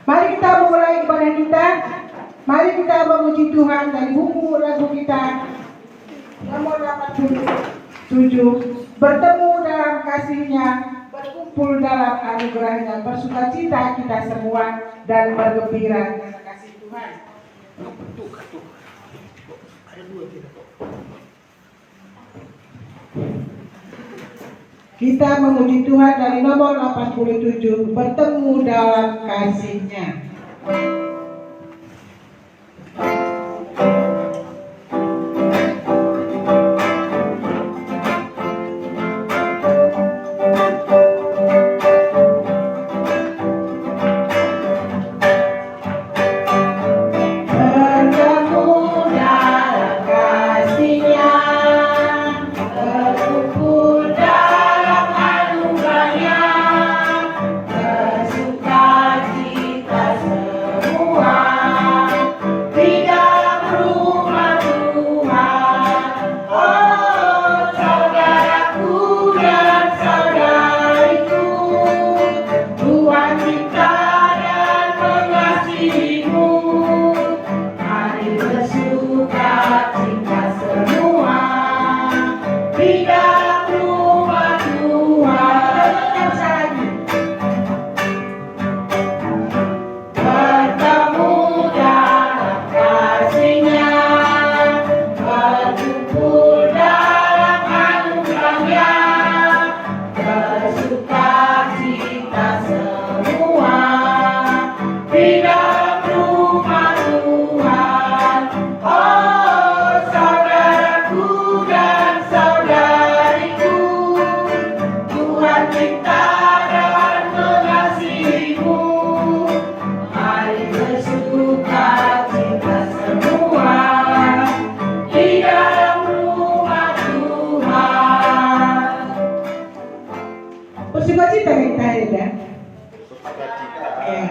Mari kita memulai ibadah kita. Mari kita memuji Tuhan dari buku lagu kita nomor 87. Bertemu dalam kasih-Nya, berkumpul dalam anugerah-Nya, bersukacita kita semua dan bergembira karena kasih Tuhan. Ada dua kita. Kita memuji Tuhan dari nomor 87, bertemu dalam kasih-Nya.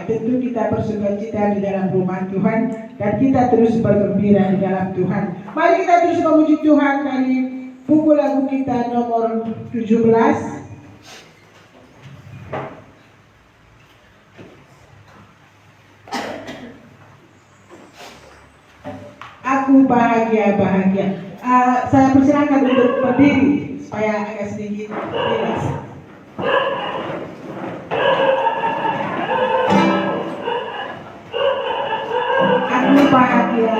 Tentu kita bersukacita di dalam rumah Tuhan dan kita terus bergembira di dalam Tuhan. Mari kita terus memuji Tuhan dari buku lagu kita nomor 17. Aku bahagia. Saya persilakan untuk berdiri supaya agak sedikit rileks. Aku bahagia.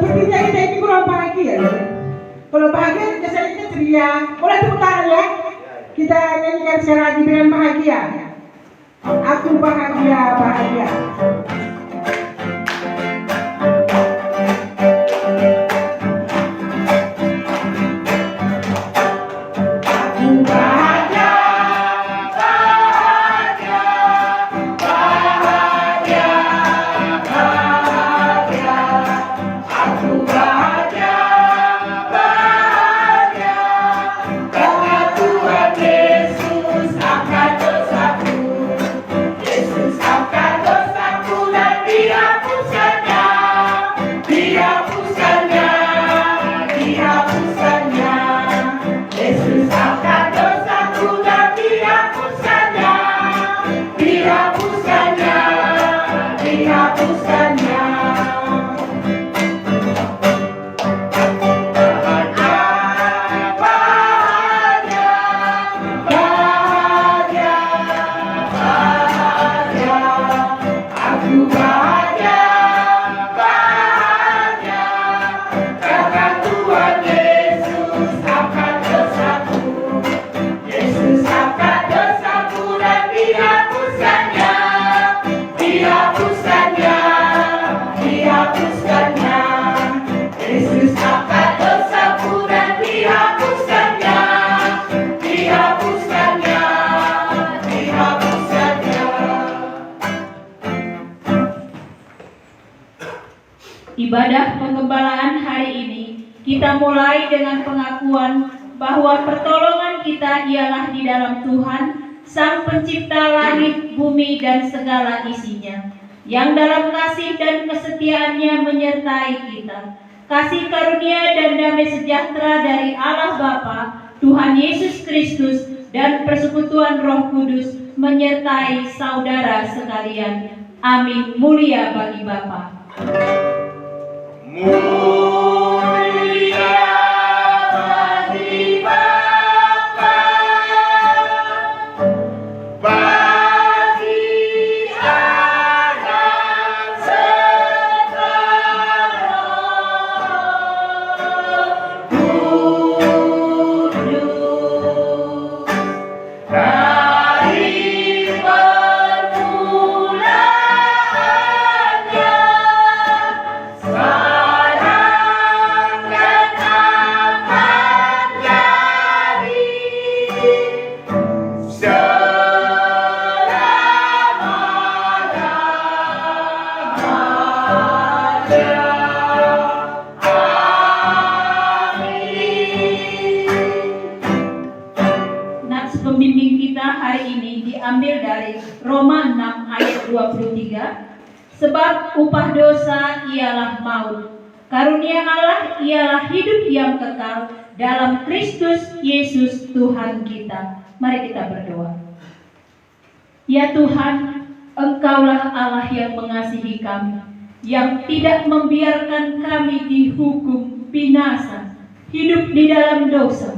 Sepertinya kita ini kurang bahagia ya. Kalau bahagia biasanya kita ceria. Boleh tepuk tangan ya. Kita nyanyikan secara dengan bahagia. Aku bahagia. Yesus akan dosaku Ibadah penggembalaan hari ini kita mulai dengan pengakuan bahwa pertolongan kita ialah di dalam Tuhan, Sang Pencipta langit, bumi, dan segala isinya, yang dalam kasih dan kesetiaannya menyertai kita. Kasih karunia dan damai sejahtera dari Allah Bapa, Tuhan Yesus Kristus, dan persekutuan Roh Kudus menyertai saudara sekalian. Amin. Mulia bagi Bapa. Mulia bagi Bapa, bagi Anak serta Roh Kudus, dari permulaannya sekarang dan akan jadi selama-lamanya. Nats pembimbing kita hari ini diambil dari Roma 6 ayat 23. Sebab upah dosa ialah maut, karunia Allah ialah hidup yang kekal dalam Kristus Yesus Tuhan kita. Mari kita berdoa. Ya Tuhan, Engkaulah Allah yang mengasihi kami, yang tidak membiarkan kami dihukum binasa, hidup di dalam dosa.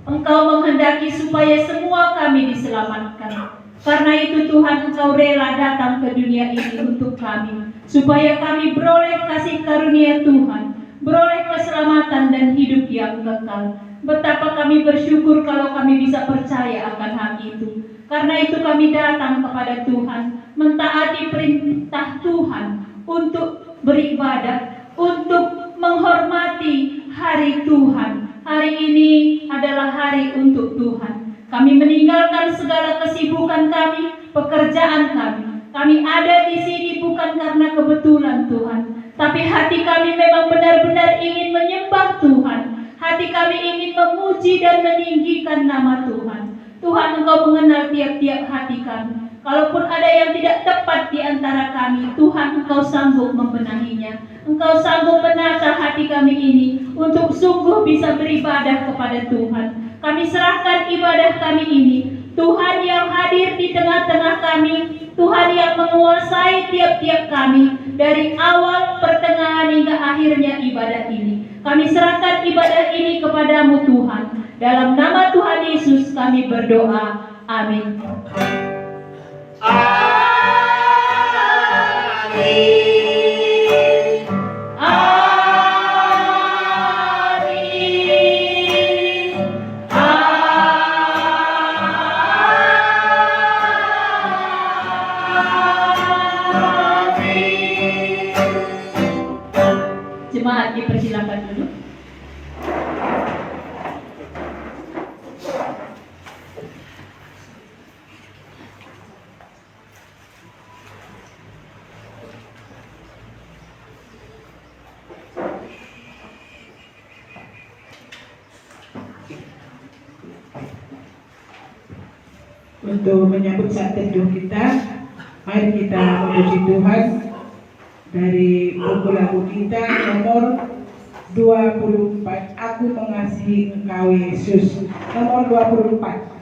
Engkau menghendaki supaya semua kami diselamatkan. Karena itu Tuhan, Engkau rela datang ke dunia ini untuk kami, supaya kami beroleh kasih karunia Tuhan, beroleh keselamatan dan hidup yang kekal. Betapa kami bersyukur kalau kami bisa percaya akan hal itu. Karena itu kami datang kepada Tuhan, mentaati perintah Tuhan untuk beribadah, untuk menghormati hari Tuhan. Hari ini adalah hari untuk Tuhan. Kami meninggalkan segala kesibukan kami, pekerjaan kami. Kami ada di sini bukan karena kebetulan Tuhan, tapi hati kami memang benar-benar ingin menyembah Tuhan. Hati kami ingin memuji dan meninggikan nama Tuhan. Tuhan, Engkau mengenal tiap-tiap hati kami. Kalaupun ada yang tidak tepat di antara kami, Tuhan, Engkau sanggup membenahinya. Engkau sanggup menata hati kami ini untuk sungguh bisa beribadah kepada Tuhan. Kami serahkan ibadah kami ini. Tuhan yang hadir di tengah-tengah kami, Tuhan yang menguasai tiap-tiap kami dari awal, pertengahan hingga akhirnya ibadah ini. Kami serahkan ibadah ini kepadamu Tuhan. Dalam nama Tuhan Yesus kami berdoa. Amin. Amin. Jemaat dipersilakan dulu. Untuk menyambut saat teduh kita, mari kita memuji Tuhan dari buku lagu kita nomor 24. Aku mengasihi Engkau Yesus, nomor 24.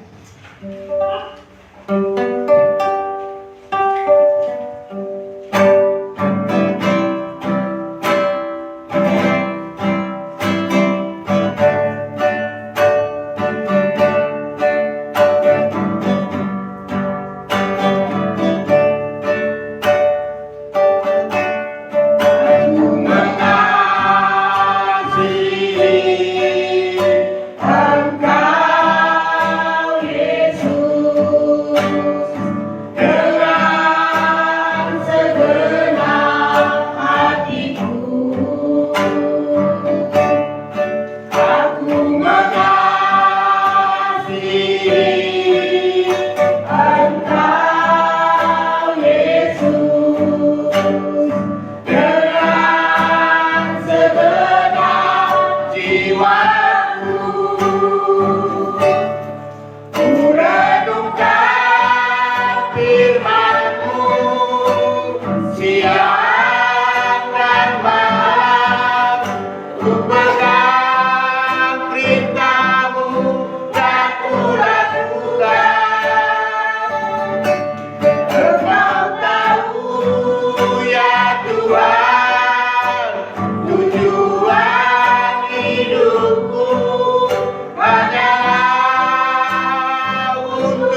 Engkau Yesus.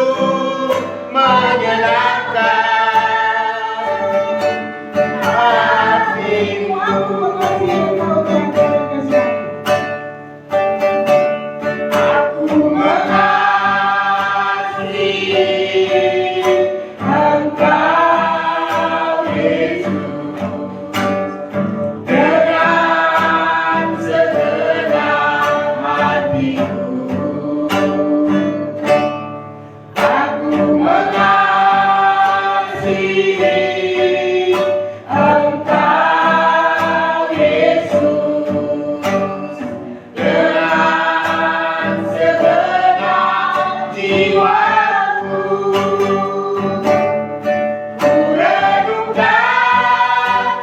untuk menyenangkan hatimu. Aku mengasihi engkau Tuhan dengan kasih hati. Aku mengasihi Engkau Yesus dengan segenap hatiku. Aku mengasihi Engkau Yesus dengan segenap jiwaku. Ku renungkan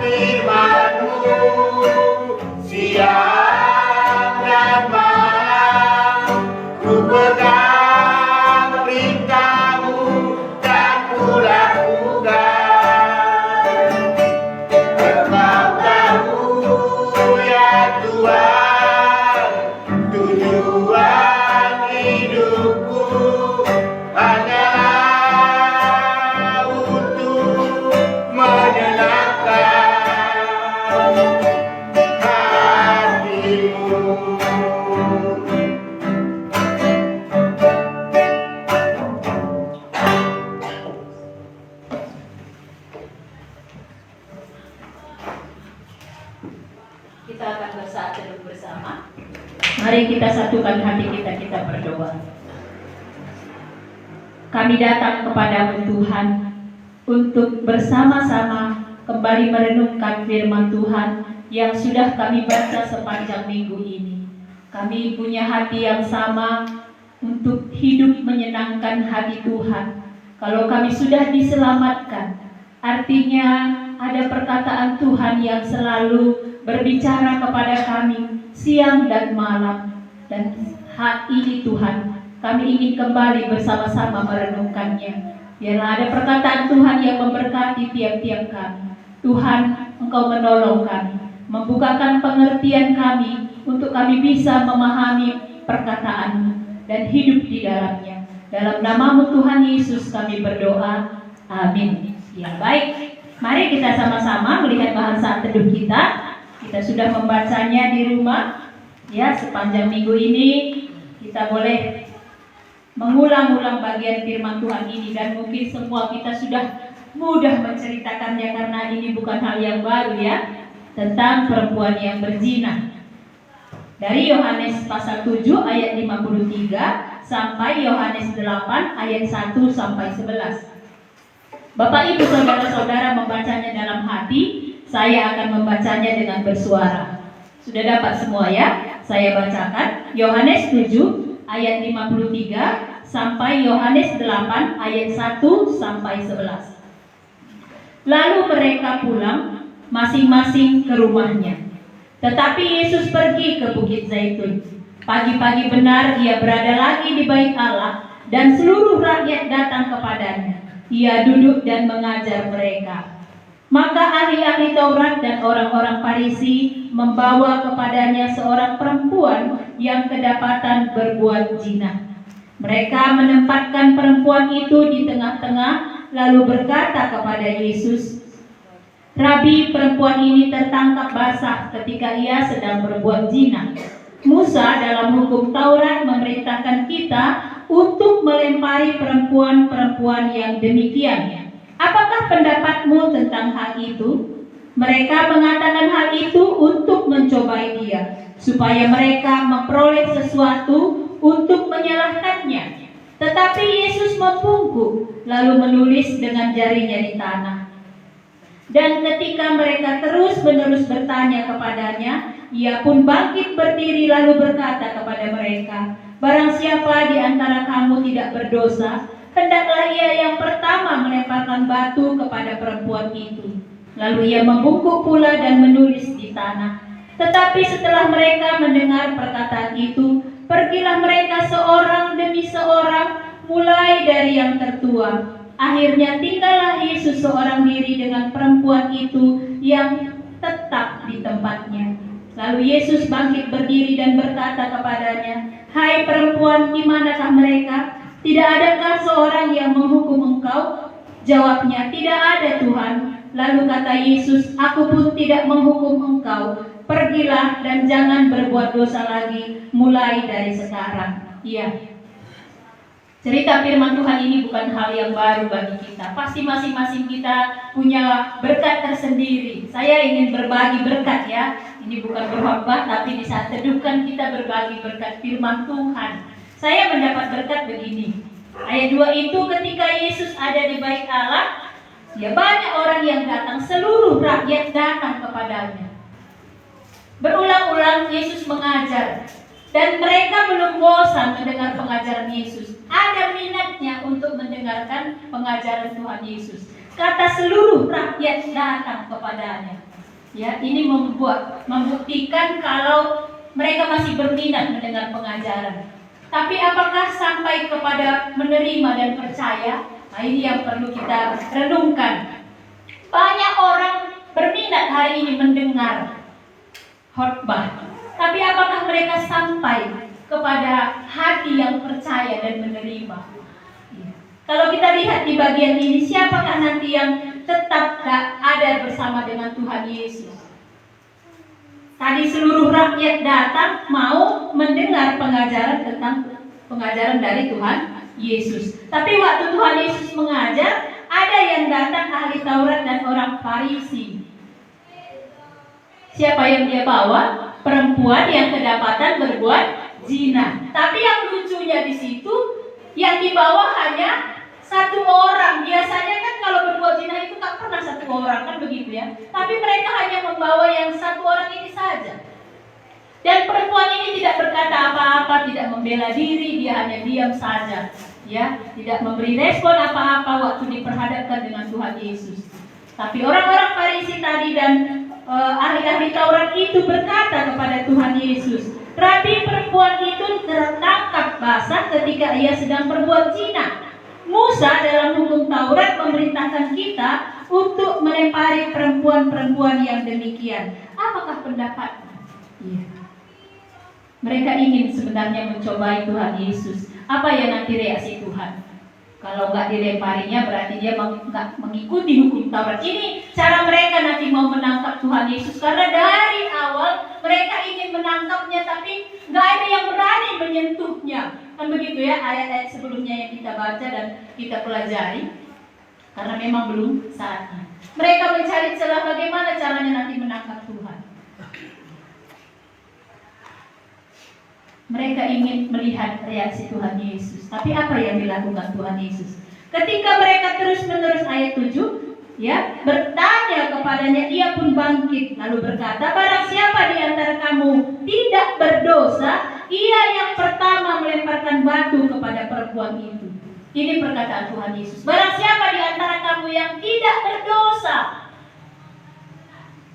firman-Mu siang dan malam. Ku pegang perintah-Mu dan ku lakukan. Engkau tahu ya Tuhan, tujuan hidupku hanyalah untuk menyenangkan hatimu. Kita akan bersaat teduh bersama. Mari kita satukan hati kita, kita berdoa. Kami datang kepadamu Tuhan untuk bersama-sama kembali merenungkan firman Tuhan yang sudah kami baca sepanjang minggu ini. Kami punya hati yang sama untuk hidup menyenangkan hati Tuhan. Kalau kami sudah diselamatkan, artinya ada perkataan Tuhan yang selalu berbicara kepada kami siang dan malam. Dan hari ini Tuhan, kami ingin kembali bersama-sama merenungkannya. Biarlah ada perkataan Tuhan yang memberkati tiap-tiap kami. Tuhan, Engkau menolong kami, membukakan pengertian kami untuk kami bisa memahami perkataan-Mu dan hidup di dalamnya. Dalam nama-Mu Tuhan Yesus kami berdoa. Amin. Ya, baik. Mari kita sama-sama melihat bahasa teduh kita. Kita sudah membacanya di rumah. Ya, sepanjang minggu ini kita boleh mengulang-ulang bagian firman Tuhan ini, dan mungkin semua kita sudah mudah menceritakannya karena ini bukan hal yang baru ya, tentang perempuan yang berzina. Dari Yohanes pasal 7 ayat 53 sampai Yohanes 8 ayat 1 sampai 11. Bapak Ibu saudara-saudara membacanya dalam hati, saya akan membacanya dengan bersuara. Sudah dapat semua ya? Saya bacakan Yohanes 7 ayat 53 sampai Yohanes 8 ayat 1 sampai 11. Lalu mereka pulang masing-masing ke rumahnya. Tetapi Yesus pergi ke Bukit Zaitun. Pagi-pagi benar ia berada lagi di bait Allah, dan seluruh rakyat datang kepadanya. Ia duduk dan mengajar mereka. Maka ahli-ahli Taurat dan orang-orang Farisi membawa kepadanya seorang perempuan yang kedapatan berbuat zina. Mereka menempatkan perempuan itu di tengah-tengah, lalu berkata kepada Yesus, "Rabi, perempuan ini tertangkap basah ketika ia sedang berbuat zina. Musa dalam hukum Taurat memerintahkan kita untuk melempari perempuan-perempuan yang demikian. Apakah pendapatmu tentang hal itu?" Mereka mengatakan hal itu untuk mencobai dia, supaya mereka memperoleh sesuatu untuk menyalahkannya. Tetapi Yesus membungkuk, lalu menulis dengan jarinya di tanah. Dan ketika mereka terus-menerus bertanya kepadanya, ia pun bangkit berdiri lalu berkata kepada mereka, "Barang siapa di antara kamu tidak berdosa, hendaklah ia yang pertama melemparkan batu kepada perempuan itu." Lalu ia membungkuk pula dan menulis di tanah. Tetapi setelah mereka mendengar perkataan itu, pergilah mereka seorang demi seorang, mulai dari yang tertua. Akhirnya tinggallah Yesus seorang diri dengan perempuan itu yang tetap di tempatnya. Lalu Yesus bangkit berdiri dan berkata kepadanya, "Hai perempuan, di manakah mereka? Tidak adakah seorang yang menghukum engkau? Jawabnya, tidak ada Tuhan. Lalu kata Yesus, aku pun tidak menghukum engkau. Pergilah dan jangan berbuat dosa lagi mulai dari sekarang. Iya. Cerita firman Tuhan ini bukan hal yang baru bagi kita. Pasti masing-masing kita punya berkat tersendiri. Saya ingin berbagi berkat ya. Ini bukan berkhotbah, tapi di saat teduhkan kita berbagi berkat firman Tuhan. Saya mendapat berkat begini. Ayat 2 itu ketika Yesus ada di bait Allah, ya banyak orang yang datang, seluruh rakyat datang kepadanya. Berulang-ulang Yesus mengajar. Dan mereka belum bosan mendengar pengajaran Yesus. Ada minatnya untuk mendengarkan pengajaran Tuhan Yesus. Kata seluruh rakyat datang kepadanya. Ya, ini membuktikan kalau mereka masih berminat mendengar pengajaran. Tapi apakah sampai kepada menerima dan percaya? Nah, ini yang perlu kita renungkan. Banyak orang berminat hari ini mendengar khotbah. Tapi apakah mereka sampai kepada hati yang percaya dan menerima? Kalau kita lihat di bagian ini, siapakah nanti yang tetap ada bersama dengan Tuhan Yesus? Tadi seluruh rakyat datang mau mendengar pengajaran dari Tuhan Yesus. Tapi waktu Tuhan Yesus mengajar, ada yang datang ahli Taurat dan orang Farisi. Siapa yang dia bawa? Perempuan yang kedapatan berbuat zina. Tapi yang lucunya di situ, yang dibawa hanya satu orang. Biasanya kan kalau berbuat zina itu tak pernah satu orang, kan begitu ya. Tapi mereka hanya membawa yang satu orang ini saja. Dan perempuan ini tidak berkata apa-apa, tidak membela diri, dia hanya diam saja, ya, tidak memberi respon apa-apa waktu diperhadapkan dengan Tuhan Yesus. Tapi orang-orang Farisi tadi dan ahli-ahli Taurat itu berkata kepada Tuhan Yesus, Rabi, perempuan itu tertangkap basah ketika ia sedang berbuat zina. Musa dalam hukum Taurat memerintahkan kita untuk melempari perempuan-perempuan yang demikian. Apakah pendapatmu? Iya. Mereka ingin sebenarnya mencobai Tuhan Yesus. Apa ya nanti reaksi Tuhan? Kalau nggak dilemparinya berarti dia nggak mengikuti hukum Taurat. Ini cara mereka nanti mau menangkap Tuhan Yesus. Karena dari awal mereka ingin menangkapnya, tapi nggak ada yang berani menyentuhnya. Kan begitu ya ayat-ayat sebelumnya yang kita baca dan kita pelajari. Karena memang belum saatnya. Mereka mencari celah bagaimana caranya nanti menangkap Tuhan. Mereka ingin melihat reaksi Tuhan Yesus. Tapi apa yang dilakukan Tuhan Yesus? Ketika mereka terus-menerus ayat 7, ya, bertanya kepadanya, ia pun bangkit lalu berkata, barang siapa di antara kamu tidak berdosa, ia yang pertama melemparkan batu kepada perempuan itu. Ini perkataan Tuhan Yesus. Barang siapa di antara kamu yang tidak berdosa.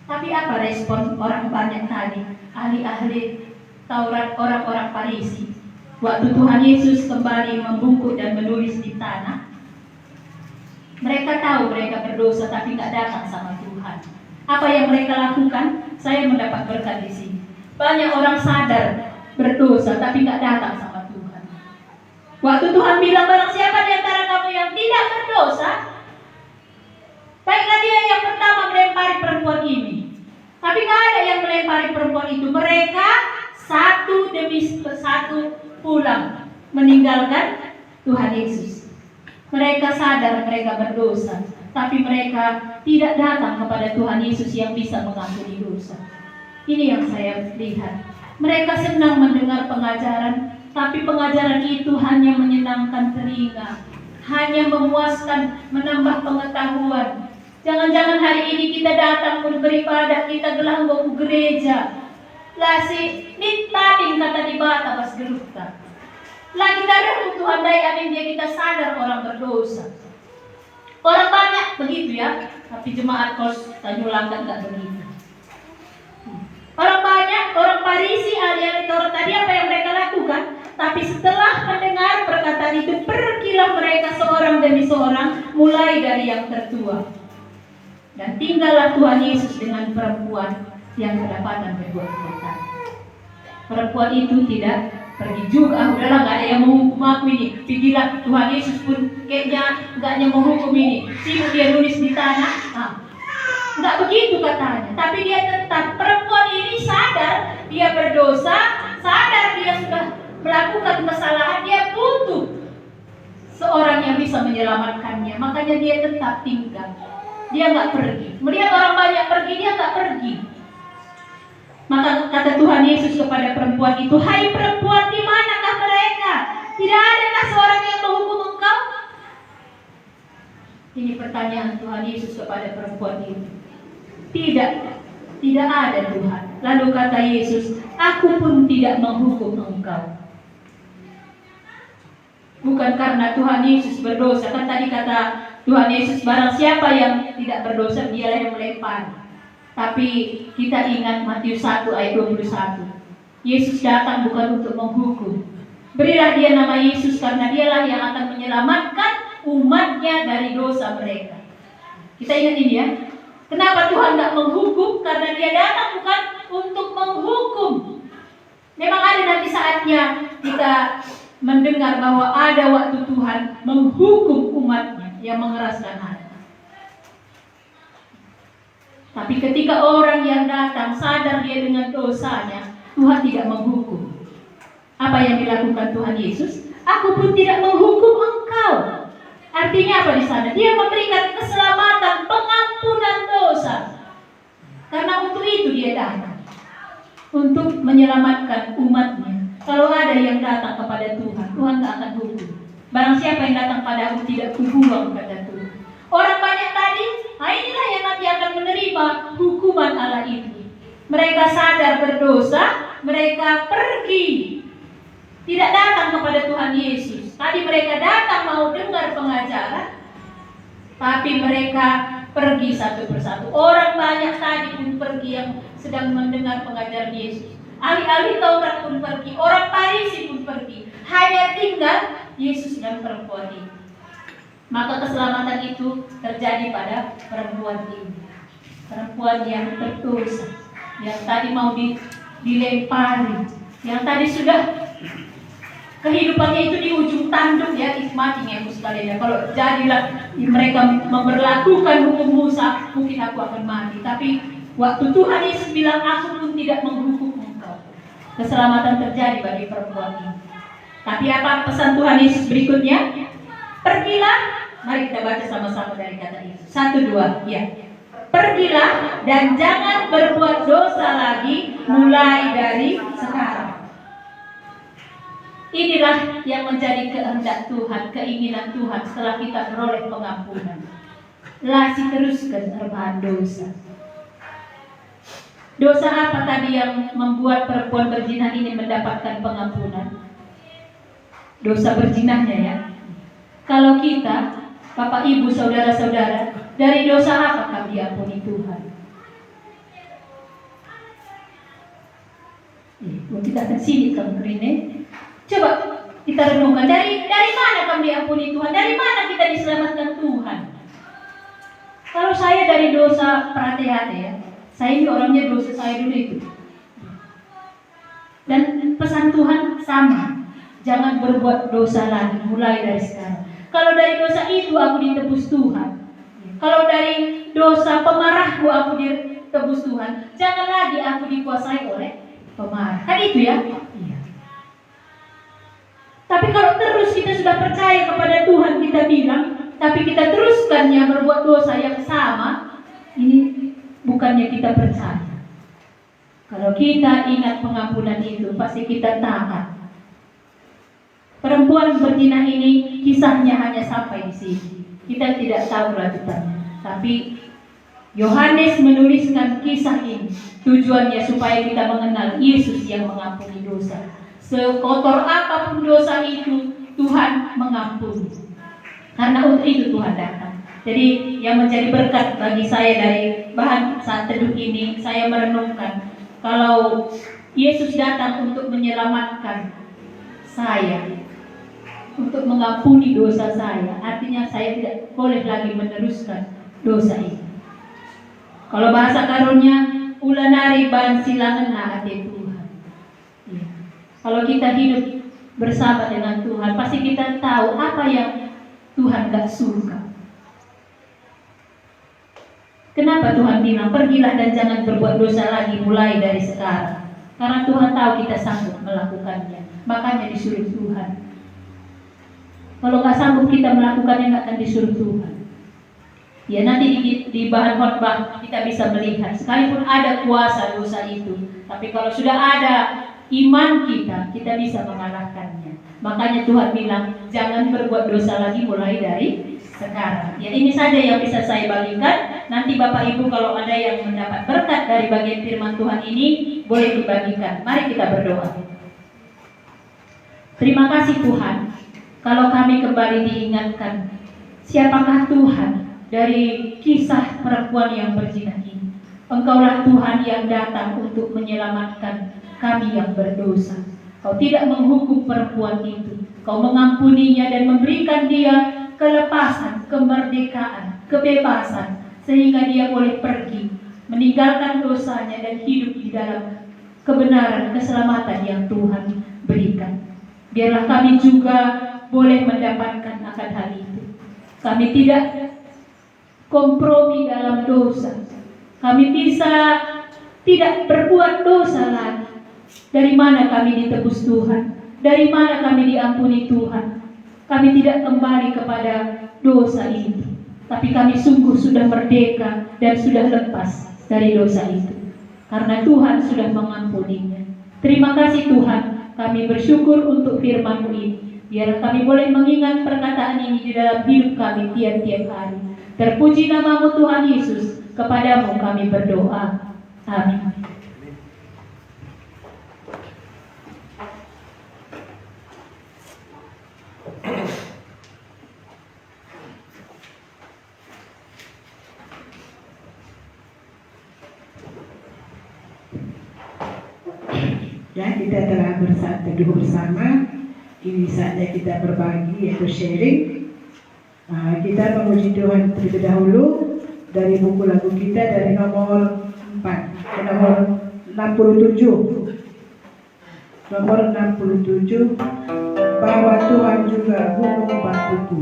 Tapi apa respon orang banyak tadi? Ahli-ahli Taurat, orang-orang Farisi. Waktu Tuhan Yesus kembali membungkuk dan menulis di tanah, mereka tahu mereka berdosa tapi tidak datang sama Tuhan. Apa yang mereka lakukan? Saya mendapat berkat di sini. Banyak orang sadar berdosa tapi tidak datang sama Tuhan. Waktu Tuhan bilang barang siapa di antara kamu yang tidak berdosa, baiklah dia yang pertama melempari perempuan ini. Tapi tidak ada yang melempari perempuan itu. Mereka satu demi satu pulang meninggalkan Tuhan Yesus. Mereka sadar mereka berdosa, tapi mereka tidak datang kepada Tuhan Yesus yang bisa mengampuni dosa. Ini yang saya lihat. Mereka senang mendengar pengajaran, tapi pengajaran itu hanya menyenangkan telinga, hanya memuaskan, menambah pengetahuan. Jangan-jangan hari ini kita datang beribadah, kita gelanggo ke gereja. Lasi nitating kata di bata pas gerukta. Lagi dari Tuhan dai amin dia kita sadar orang berdosa. Orang banyak begitu ya, tapi jemaat kos Tanjulangkat enggak begitu. Orang banyak, orang Farisi, ahli-ahli Taurat tadi apa yang mereka lakukan? Tapi setelah mendengar perkataan itu, pergilah mereka seorang demi seorang, mulai dari yang tertua. Dan tinggallah Tuhan Yesus dengan perempuan yang kedapatan berbuat dosa. Perempuan itu tidak pergi juga. Udahlah, nggak ada yang menghukum aku ini. Pikiran Tuhan Yesus pun kayaknya nggaknya menghukum ini. Sibuk dia nulis di tanah. Nggak begitu katanya. Tapi dia tetap, perempuan ini sadar dia berdosa, sadar dia sudah melakukan kesalahan, dia butuh seorang yang bisa menyelamatkannya. Makanya dia tetap tinggal. Dia nggak pergi. Melihat orang banyak pergi, dia nggak pergi. Maka kata Tuhan Yesus kepada perempuan itu, "Hai perempuan, di manakah mereka? Tidak adakah seorang yang menghukum engkau?" Ini pertanyaan Tuhan Yesus kepada perempuan itu. Tidak ada Tuhan. Lalu kata Yesus, "Aku pun tidak menghukum engkau." Bukan karena Tuhan Yesus berdosa. Kan tadi kata Tuhan Yesus, barang siapa yang tidak berdosa, dialah yang melempar. Tapi kita ingat Matius 1 ayat 21. Yesus datang bukan untuk menghukum. Berilah dia nama Yesus karena dialah yang akan menyelamatkan umatnya dari dosa mereka. Kita ingat ini ya. Kenapa Tuhan tidak menghukum? Karena dia datang bukan untuk menghukum. Memang ada nanti saatnya kita mendengar bahwa ada waktu Tuhan menghukum umatnya yang mengeraskan hati. Tapi ketika orang yang datang sadar dia dengan dosanya, Tuhan tidak menghukum. Apa yang dilakukan Tuhan Yesus? "Aku pun tidak menghukum engkau." Artinya apa di sana? Dia memberikan keselamatan, pengampunan dosa. Karena untuk itu dia datang, untuk menyelamatkan umatnya. Kalau ada yang datang kepada Tuhan, Tuhan tak akan hukum. Barang siapa yang datang pada aku tidak kubuang, kata Tuhan. Orang banyak tadi, inilah yang nanti akan menerima hukuman Allah itu. Mereka sadar berdosa, mereka pergi. Tidak datang kepada Tuhan Yesus. Tadi mereka datang mau dengar pengajaran, tapi mereka pergi satu persatu. Orang banyak tadi pun pergi yang sedang mendengar pengajaran Yesus. Ahli-ahli Taurat pun pergi, orang Farisi pun pergi. Hanya tinggal Yesus dan perempuan ini. Maka keselamatan itu terjadi pada perempuan ini. Perempuan yang berdosa, yang tadi mau dilempari, yang tadi sudah kehidupannya itu di ujung tanduk ya, mati ya sekalian. Kalau jadilah mereka memperlakukan hukum Musa, mungkin aku akan mati. Tapi waktu Tuhan Yesus bilang, "Aku pun tidak menghukum engkau," keselamatan terjadi bagi perempuan ini. Tapi apa pesan Tuhan Yesus berikutnya? Pergilah, mari kita baca sama-sama dari kata Yesus. 1, 2, ya. Pergilah dan jangan berbuat dosa lagi mulai dari sekarang. Inilah yang menjadi kehendak Tuhan, keinginan Tuhan setelah kita beroleh pengampunan. Lasi teruskan rebahan dosa. Dosa apa tadi yang membuat perempuan berzina ini mendapatkan pengampunan? Dosa berzinahnya ya. Kalau kita, Bapak Ibu, saudara-saudara, dari dosa apa kami diampuni Tuhan? Kita akan sini kamu Rine. Coba kita renungkan, dari mana kami diampuni Tuhan? Dari mana kita diselamatkan Tuhan? Kalau saya dari dosa perhati-hati ya, saya ini orangnya dosa saya dulu itu. Dan pesan Tuhan sama, jangan berbuat dosa lagi mulai dari sekarang. Kalau dari dosa itu aku ditebus Tuhan. Kalau dari dosa pemarahku aku ditebus Tuhan, jangan lagi aku dikuasai oleh pemarah. Kan itu ya? Iya. Tapi kalau terus kita sudah percaya kepada Tuhan, kita bilang, tapi kita teruskannya berbuat dosa yang sama, ini bukannya kita percaya. Kalau kita ingat pengampunan itu, pasti kita taat. Perempuan berzina ini kisahnya hanya sampai di sini. Kita tidak tahu lanjutannya. Tapi Yohanes menuliskan kisah ini tujuannya supaya kita mengenal Yesus yang mengampuni dosa. Sekotor apapun dosa itu, Tuhan mengampuni. Karena untuk itu Tuhan datang. Jadi yang menjadi berkat bagi saya dari bahan saat teduh ini, saya merenungkan kalau Yesus datang untuk menyelamatkan saya, untuk mengampuni dosa saya, artinya saya tidak boleh lagi meneruskan dosa itu. Kalau bahasa karunia, ulanari ban silangan ate Tuhan. Ya. Kalau kita hidup bersama dengan Tuhan, pasti kita tahu apa yang Tuhan gak suka. Kenapa Tuhan bilang, pergilah dan jangan berbuat dosa lagi mulai dari sekarang? Karena Tuhan tahu kita sanggup melakukannya. Makanya disuruh Tuhan. Kalau nggak sanggup kita melakukannya, nggak akan disuruh Tuhan. Ya nanti di bahan khotbah kita bisa melihat, sekalipun ada kuasa dosa itu, tapi kalau sudah ada iman kita bisa mengalahkannya. Makanya Tuhan bilang, jangan berbuat dosa lagi mulai dari sekarang. Ya ini saja yang bisa saya bagikan. Nanti Bapak Ibu kalau ada yang mendapat berkat dari bagian firman Tuhan ini, boleh dibagikan. Mari kita berdoa. Terima kasih Tuhan, kalau kami kembali diingatkan siapakah Tuhan dari kisah perempuan yang berzina ini. Engkaulah Tuhan yang datang untuk menyelamatkan kami yang berdosa. Kau tidak menghukum perempuan itu, Kau mengampuninya dan memberikan dia kelepasan, kemerdekaan, kebebasan, sehingga dia boleh pergi, meninggalkan dosanya dan hidup di dalam kebenaran, keselamatan yang Tuhan berikan. Biarlah kami juga boleh mendapatkan akan hal itu. Kami tidak kompromi dalam dosa. Kami bisa tidak berbuat dosa lagi. Dari mana kami ditebus Tuhan? Dari mana kami diampuni Tuhan? Kami tidak kembali kepada dosa itu, tapi kami sungguh sudah merdeka dan sudah lepas dari dosa itu, karena Tuhan sudah mengampuninya. Terima kasih Tuhan, kami bersyukur untuk firman-Mu ini. Biar kami boleh mengingat perkataan ini di dalam hidup kami tiap-tiap hari. Terpuji nama-Mu Tuhan Yesus, kepadamu kami berdoa. Amin. Ya, kita telah teduh bersama. Ini saatnya kita berbagi, yaitu sharing. Kita memuji Tuhan terlebih dahulu dari buku lagu kita dari nomor 4 ke nomor 67. Nomor 67, bahwa Tuhan juga gunung batuku.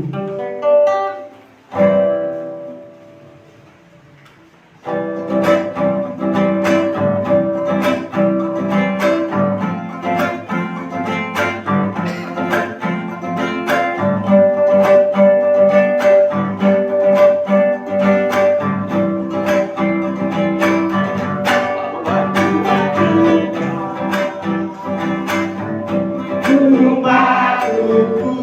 Gunung batuku,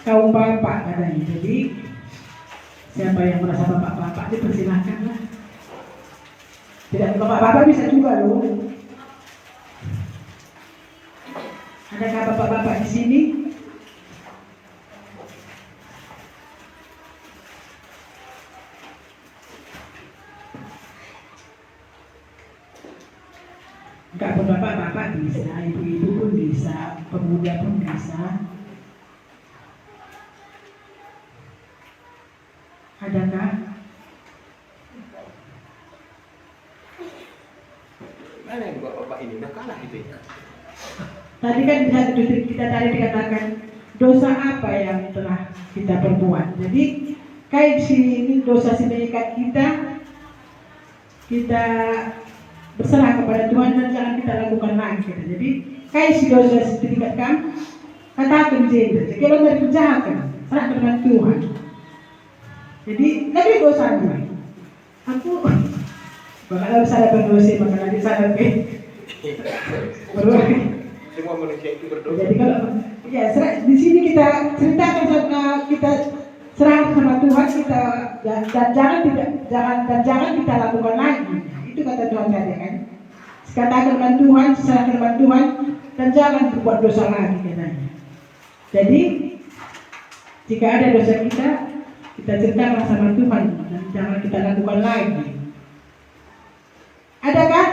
kaum bapak katanya. Jadi siapa yang merasa bapak-bapak dipersilahkanlah. Tidak bapak-bapak bisa juga loh. Adakah bapak-bapak di sini? Enggak pun bapak-bapak bisa, ibu-ibu pun bisa, pemuda pun bisa. Adakah? Mana yang bapak ini udah kalah itu ya? Tadi kan di satu distrik kita tadi dikatakan dosa apa yang telah kita perbuat. Jadi kayak sini dosa mengikat kita berserah kepada Tuhan dan jangan kita lakukan lagi. Jadi kayak si dosa ditingkatkan, katakan jadi kalau dari kejahatan serah kepada Tuhan. Jadi lebih dosa gue. Aku bakal sadar berdosa, bakal lagi sadar berdosa. Semua manusia itu berdosa. Jadi kalau ya di sini kita ceritakan kita serahkan sama Tuhan kita dan jangan kita lakukan lagi. Itu kata Tuhan tadi kan. Katakan dengan Tuhan, serahkan dengan Tuhan dan jangan berbuat dosa lagi katanya. Jadi jika ada dosa kita ceritakan sama Tuhan dan jangan kita lakukan lagi. Adakah?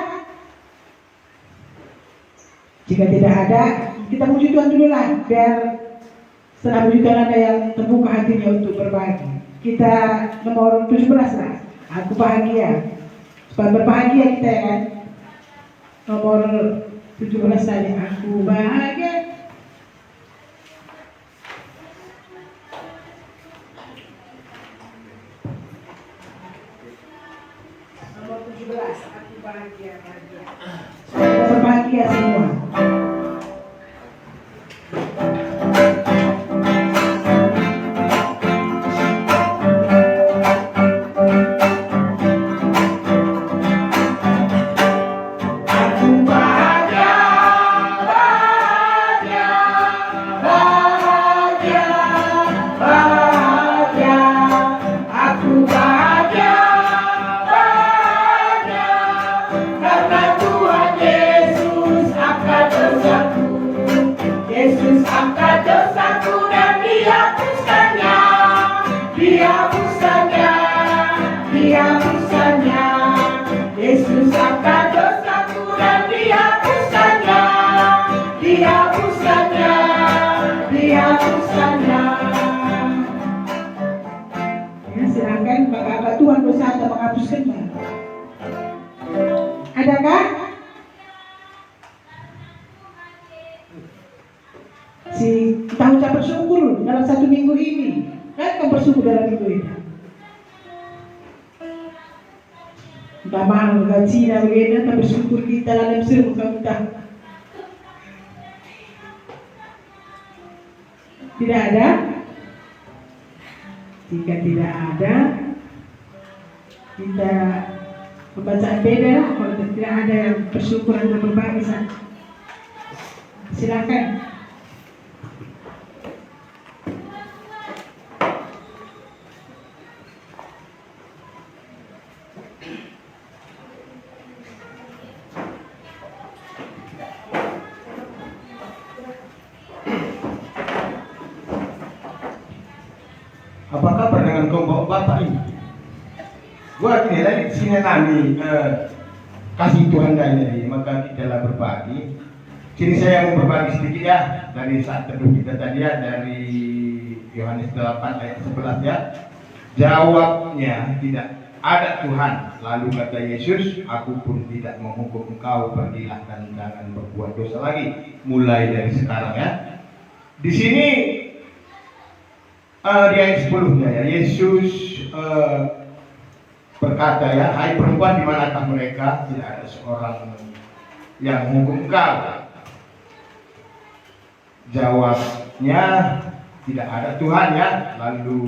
Jika tidak ada, kita puji Tuhan dulu lah, biar setelah puji Tuhan ada yang terbuka hatinya untuk berbagi. Kita nomor 17 lah, aku bahagia. Supaya berbahagia kita ya kan. Nomor 17 tadi, aku bahagia. Nomor 17, aku bahagia. Supaya berbahagia semua. Silahkan Bapak Tuhan dosa Anda menghapuskannya. Adakah? Kita ucap bersyukur dalam satu minggu ini. Kan kamu bersyukur dalam minggu ini. Kita mahal gaji dan begini, kita bersyukur kita dalam seru kita. Tidak ada? Jika tidak ada, kita pembacaan beda. Kalau tidak ada yang bersyukur atau berbagi, silakan. Apa kabar dengan kelompok bapak ini? Gua gini lagi di sini kami kasih Tuhan dari maka kita lah berbagi. Sini saya mau berbagi sedikit ya dari saat teduh kita tadi ya dari Yohanes 8 ayat 11 ya. Jawabnya tidak ada Tuhan. Lalu kata Yesus, aku pun tidak menghukum engkau, pergilah dan jangan berbuat dosa lagi. Mulai dari sekarang ya. Di sini di ayat 10-nya ya, Yesus berkata ya, hai perempuan, di manakah mereka? Tidak ada seorang yang menghukum engkau. Jawabnya tidak ada Tuhan ya. Lalu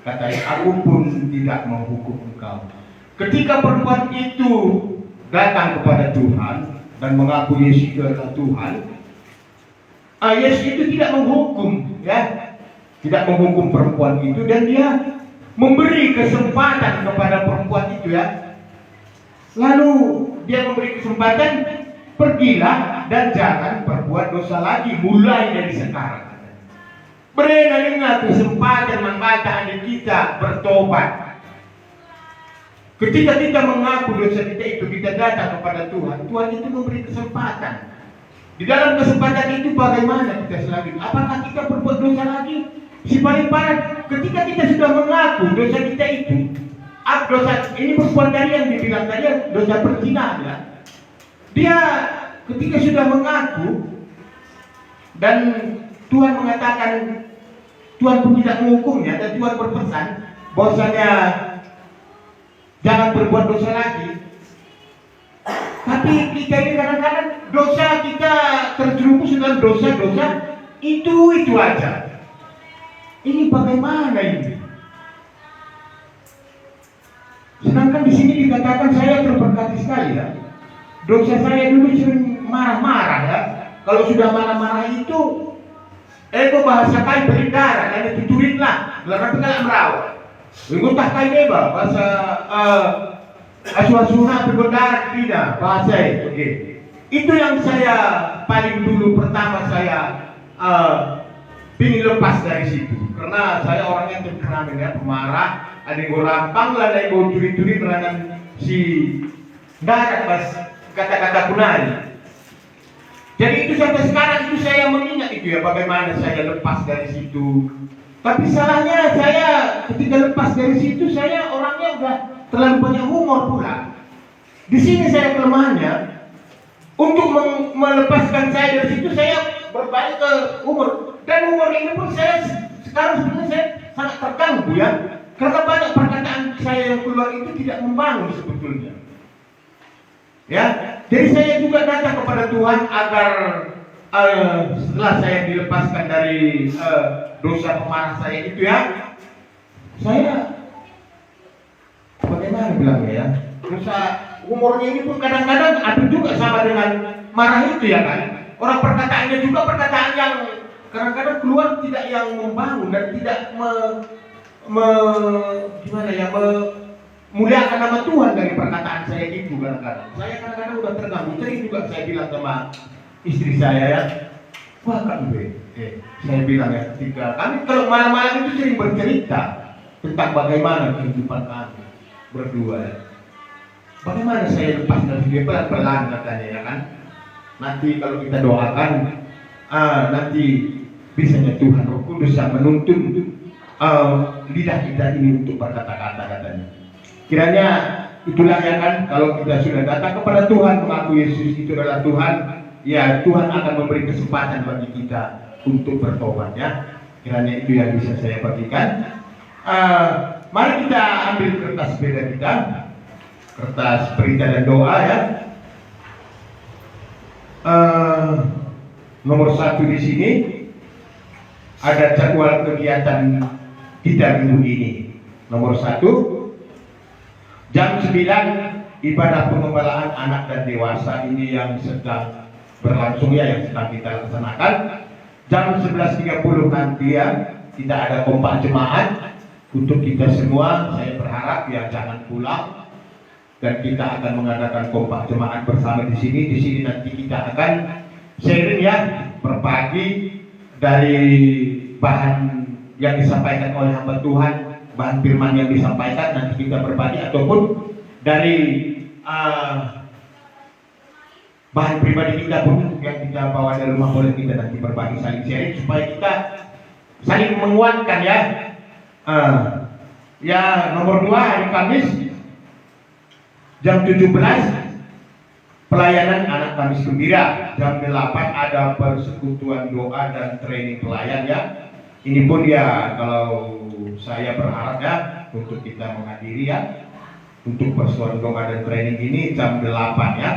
katanya, aku pun tidak menghukum engkau. Ketika perempuan itu datang kepada Tuhan dan mengaku Yesus itu adalah Tuhan, Yesus itu tidak menghukum ya. tidak menghukum perempuan itu, dan dia memberi kesempatan kepada perempuan itu ya. Lalu dia memberi kesempatan, pergilah dan jangan berbuat dosa lagi mulai dari sekarang. Berilah dengan kesempatan membaca adik kita bertobat. Ketika kita mengaku dosa kita itu, kita datang kepada Tuhan, Tuhan itu memberi kesempatan. Di dalam kesempatan itu bagaimana kita selanjutnya? Apakah kita berbuat dosa lagi? Si paling parah, ketika kita sudah mengaku dosa kita itu, dosa ini perempuan tadi yang dibilang tadi dosa perzinahan ya. Dia ketika sudah mengaku dan Tuhan mengatakan, Tuhan pun tidak menghukumnya, dan Tuhan berpesan bahwasanya jangan berbuat dosa lagi. Tapi kita ini kadang-kadang dosa kita terjerumus dalam dosa-dosa itu aja. Ini bagaimana ini? Sedangkan di sini dikatakan saya terberkati sekali ya. Dosa saya dulu sering marah-marah ya. Kalau sudah marah-marah itu, ego bahasa kai berdarah dan dituturin lah. Larang pengalaman merawat. Mengutah kai beba bahasa aswa-asuna berdarah tidak bahasa itu. Okay. Itu yang saya paling dulu pertama saya ingin lepas dari situ. Karena saya orangnya temperamen ya, pemarah. Ada yang rampang lah, ada yang mau curi-curi merangan si darat pas kata-kata kunari. Jadi itu sampai sekarang itu saya mengingat itu ya, bagaimana saya lepas dari situ. Tapi salahnya saya ketika lepas dari situ, saya orangnya udah terlalu banyak humor pula. Di sini saya kelemahannya. Untuk melepaskan saya dari situ, saya berbalik ke humor. Dan humor ini pun saya sekarang sebenarnya saya sangat terganggu ya. Karena banyak perkataan saya yang keluar itu tidak membangun sebetulnya. Ya, jadi saya juga datang kepada Tuhan agar setelah saya dilepaskan dari dosa pemarah saya itu ya, saya bagaimana bilangnya ya, dosa umurnya ini pun kadang-kadang ada juga sama dengan marah itu ya kan. Orang perkataannya juga perkataan yang kadang-kadang keluar tidak yang membangun dan tidak memuliakan nama Tuhan dari perkataan saya itu kadang-kadang. Saya kadang-kadang udah terganggu. Sering juga saya bilang sama istri saya ya, wah kan saya bilang ya, ketika kami kalau malam-malam itu sering bercerita tentang bagaimana kehidupan kami berdua ya. Bagaimana saya lepas dari dia pelan-pelan katanya ya kan. Nanti kalau kita doakan, nanti bisanya Tuhan Roh Kudus yang menuntun lidah kita ini untuk berkata-kata katanya. Kiranya itulah ya kan, kalau kita sudah datang kepada Tuhan, mengaku Yesus itu adalah Tuhan, ya Tuhan akan memberi kesempatan bagi kita untuk bertobat ya. Kiranya itu yang bisa saya bagikan. Mari kita ambil kertas beda kita, kertas berita dan doa ya. Nomor 1 di sini ada jadwal kegiatan kita minggu ini. Nomor 1, jam 9 ibadah pengembalaan anak dan dewasa ini yang sedang berlangsung ya, yang sedang kita laksanakan. Jam 11.30 nanti ya, kita ada kompak jemaat untuk kita semua. Saya berharap ya jangan pulang dan kita akan mengadakan kompak jemaat bersama di sini. Di sini nanti kita akan sharing ya, berbagi dari bahan yang disampaikan oleh hamba Tuhan, bahan firman yang disampaikan nanti kita berbagi, ataupun dari bahan pribadi kita pun yang kita bawa dari rumah boleh kita nanti berbagi, saling sharing supaya kita saling menguatkan ya. Ya nomor 2 hari Kamis jam 17 pelayanan anak Kamis Gembira. Jam 8 ada persekutuan doa dan training pelayan ya. Ini pun ya kalau saya berharap ya untuk kita menghadiri ya, untuk persekutuan doa dan training ini jam 8 ya.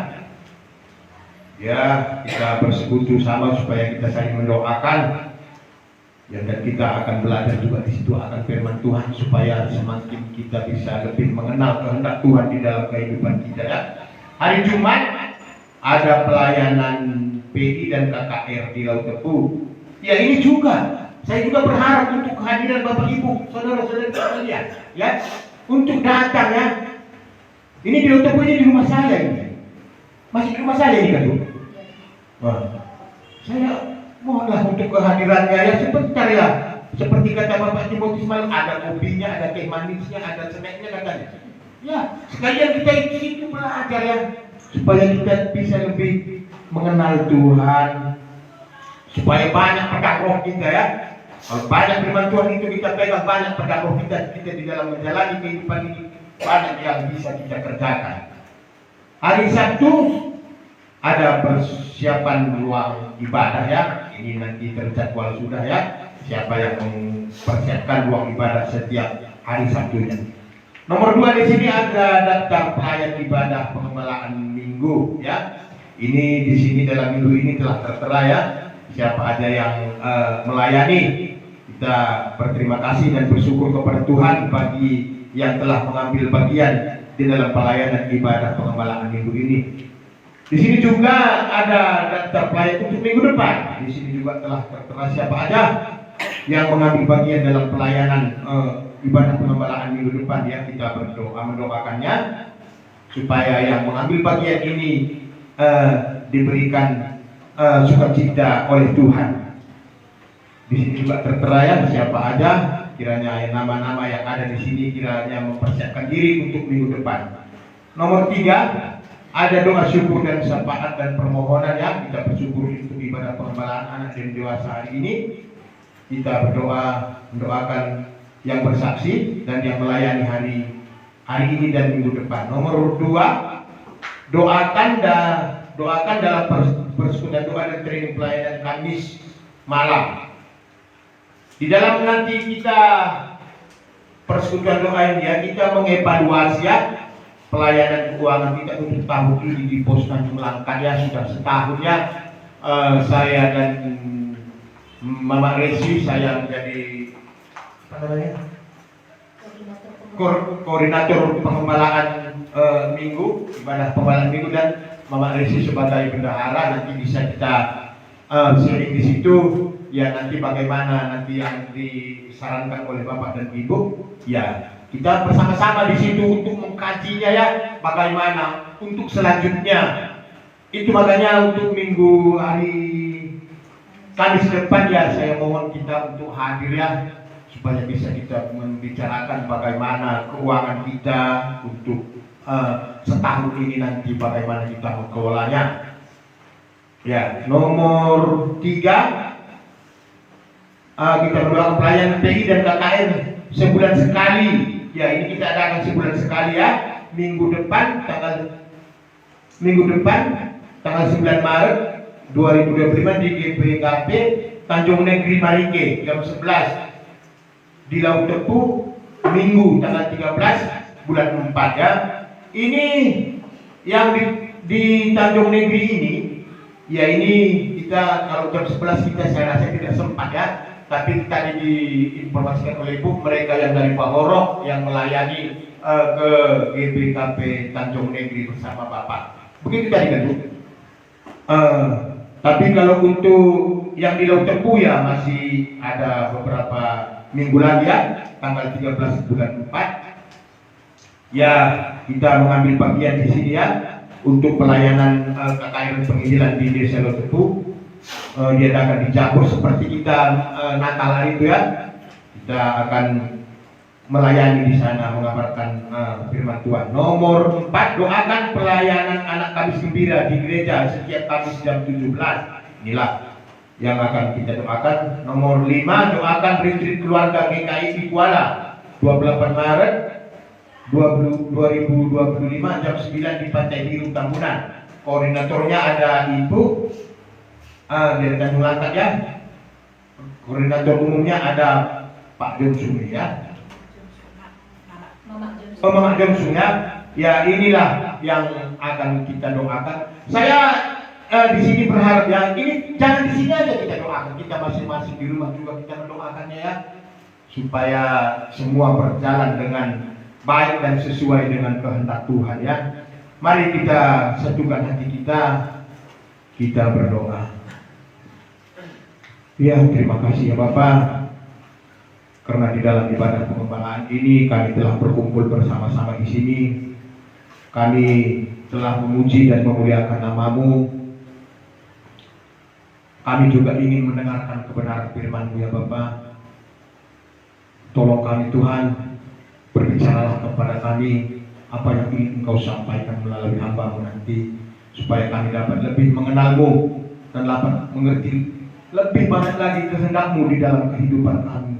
Ya kita bersekutu sama supaya kita saling mendoakan ya, dan kita akan belajar juga di situ akan firman Tuhan supaya semakin kita bisa lebih mengenal kehendak Tuhan di dalam kehidupan kita ya. Hari Jumat ada pelayanan PI dan KKR di Laut Tepu. Ya ini juga Saya juga berharap untuk kehadiran Bapak Ibu, saudara-saudara sekalian, ya, untuk datang ya. Ini di Lotopo ini di rumah saya ini. Masih di rumah saya ini kan, Bu? Wah, saya mohonlah untuk kehadirannya ya sebentar ya. Seperti kata Bapak Timotius malam, ada kopinya, ada teh manisnya, ada snacknya katanya. Ya, sekalian kita di situ belajar ya, supaya kita bisa lebih mengenal Tuhan, supaya banyak pedang roh kita ya. Kalau banyak firman Tuhan itu kita pegang, banyak pedang roh kita di dalam menjalani kehidupan ini, banyak yang bisa kita kerjakan. Hari Sabtu ada persiapan ruang ibadah ya. Ini nanti terjadwal sudah ya. Siapa yang mempersiapkan ruang ibadah setiap hari Sabtunya. Nomor 2 di sini ada daftar pelayan ibadah pengembalaan minggu ya. Ini di sini dalam minggu ini telah tertera ya. Siapa aja yang melayani, kita berterima kasih dan bersyukur kepada Tuhan bagi yang telah mengambil bagian di dalam pelayanan ibadah pengembalaan minggu ini. Di sini juga ada daftar pelayan untuk minggu depan. Di sini juga telah tertera siapa aja yang mengambil bagian dalam pelayanan ibadah pengembalaan minggu depan ya. Kita berdoa mendoakannya supaya yang mengambil bagian ini diberikan sukacita oleh Tuhan. Di sini juga tertera ya siapa aja kiranya nama-nama yang ada di sini kiranya mempersiapkan diri untuk minggu depan. Nomor 3 ada doa syukur dan syafaat dan permohonan ya. Kita bersyukur untuk ibadah pengembalaan anak dan dewasa hari ini. Kita berdoa mendoakan yang bersaksi dan yang melayani hari ini dan minggu depan. Nomor 2 doakan dalam persekutuan doa dan training pelayanan Kamis malam. Di dalam nanti kita persekutuan doa ini ya, kita mengevaluasi ya pelayanan keuangan kita untuk tahun ini di Pos Tanjung Langkat ya. Sudah setahun ya saya dan Mama Resi, saya menjadi apa namanya? Koordinator pengembalaan minggu, ibadah pengembalaan minggu, dan Mama Resi sebagai bendahara. Nanti bisa kita sharing di situ ya, nanti bagaimana nanti yang disarankan oleh Bapak dan Ibu ya, kita bersama-sama di situ untuk mengkajinya ya, bagaimana untuk selanjutnya. Itu makanya untuk minggu hari Kamis depan ya, saya mohon kita untuk hadir ya, supaya bisa kita membicarakan bagaimana keuangan kita untuk setahun ini nanti, bagaimana kita mengelolanya. Ya, nomor 3 kita berdoa pelayanan PI dan KKN sebulan sekali. Ya, ini kita adakan sebulan sekali ya. Minggu depan tanggal 9 Maret 2025 di GPKP Tanjung Negeri Marike jam 11 di Laut Tepu, Minggu tanggal 13 bulan 4 ya. Ini yang di Tanjung Negeri ini ya, ini kita kalau jam 11 kita saya rasa tidak sempat ya. Tapi tadi diinformasikan oleh Ibu, mereka yang dari Pahorok yang melayani ke GPKP Tanjung Negeri bersama Bapak. Begitu tadi kan Bu. Tapi kalau untuk yang di Laut Tepu ya masih ada beberapa minggu lagi ya, tanggal 13 bulan 4. Ya, kita mengambil bagian di sini ya untuk pelayanan KKN penginjilan di Desa Laut Tepu. Dia akan dicampur seperti kita Natal hari itu ya. Kita akan melayani di sana, mengabarkan firman Tuhan. Nomor 4, doakan pelayanan anak Kamis Gembira di gereja setiap Kamis jam 17. Inilah yang akan kita doakan. Nomor 5, doakan retreat keluarga GKI di Kuala 28 Maret 2025 jam 9 di Pantai Biru Tambunan. Koordinatornya ada Ibu dari Tanjung Langkat ya. Koordinator umumnya ada Pak Johnson ya. Mama Johnson ya, inilah yang akan kita doakan. Saya di sini berharap ya, ini jangan di sini aja kita doakan, kita masing-masing di rumah juga kita mendoakannya ya, supaya semua berjalan dengan baik dan sesuai dengan kehendak Tuhan ya. Mari kita satukan hati kita berdoa. Ya, terima kasih ya Bapak. Karena di dalam ibadah pengembalaan ini kami telah berkumpul bersama-sama di sini. Kami telah memuji dan memuliakan nama-Mu. Kami juga ingin mendengarkan kebenaran firman-Mu ya Bapak. Tolong kami Tuhan, berbicaralah kepada kami apa yang ingin Engkau sampaikan melalui hamba-Mu nanti, supaya kami dapat lebih mengenal-Mu dan dapat mengerti lebih banyak lagi kehendak-Mu di dalam kehidupan kami.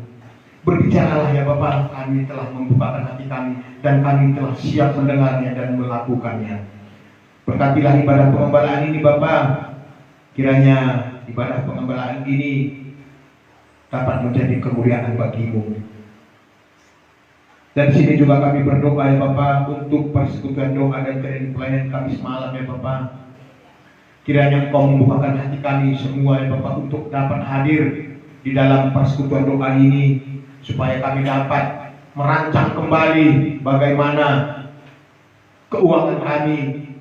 Berbicaralah ya Bapak, kami telah membukakan hati kami dan kami telah siap mendengarnya dan melakukannya. Berkatilah ibadah pengembalaan ini Bapak. Kiranya ibadah pengembalaan ini dapat menjadi kemuliaan bagi-Mu. Dan di sini juga kami berdoa ya Bapak untuk persekutuan doa dan pelayanan kami semalam ya Bapak. Kiranya Engkau membukakan hati kami semua ya Bapak untuk dapat hadir di dalam persekutuan doa ini, supaya kami dapat merancang kembali bagaimana keuangan kami,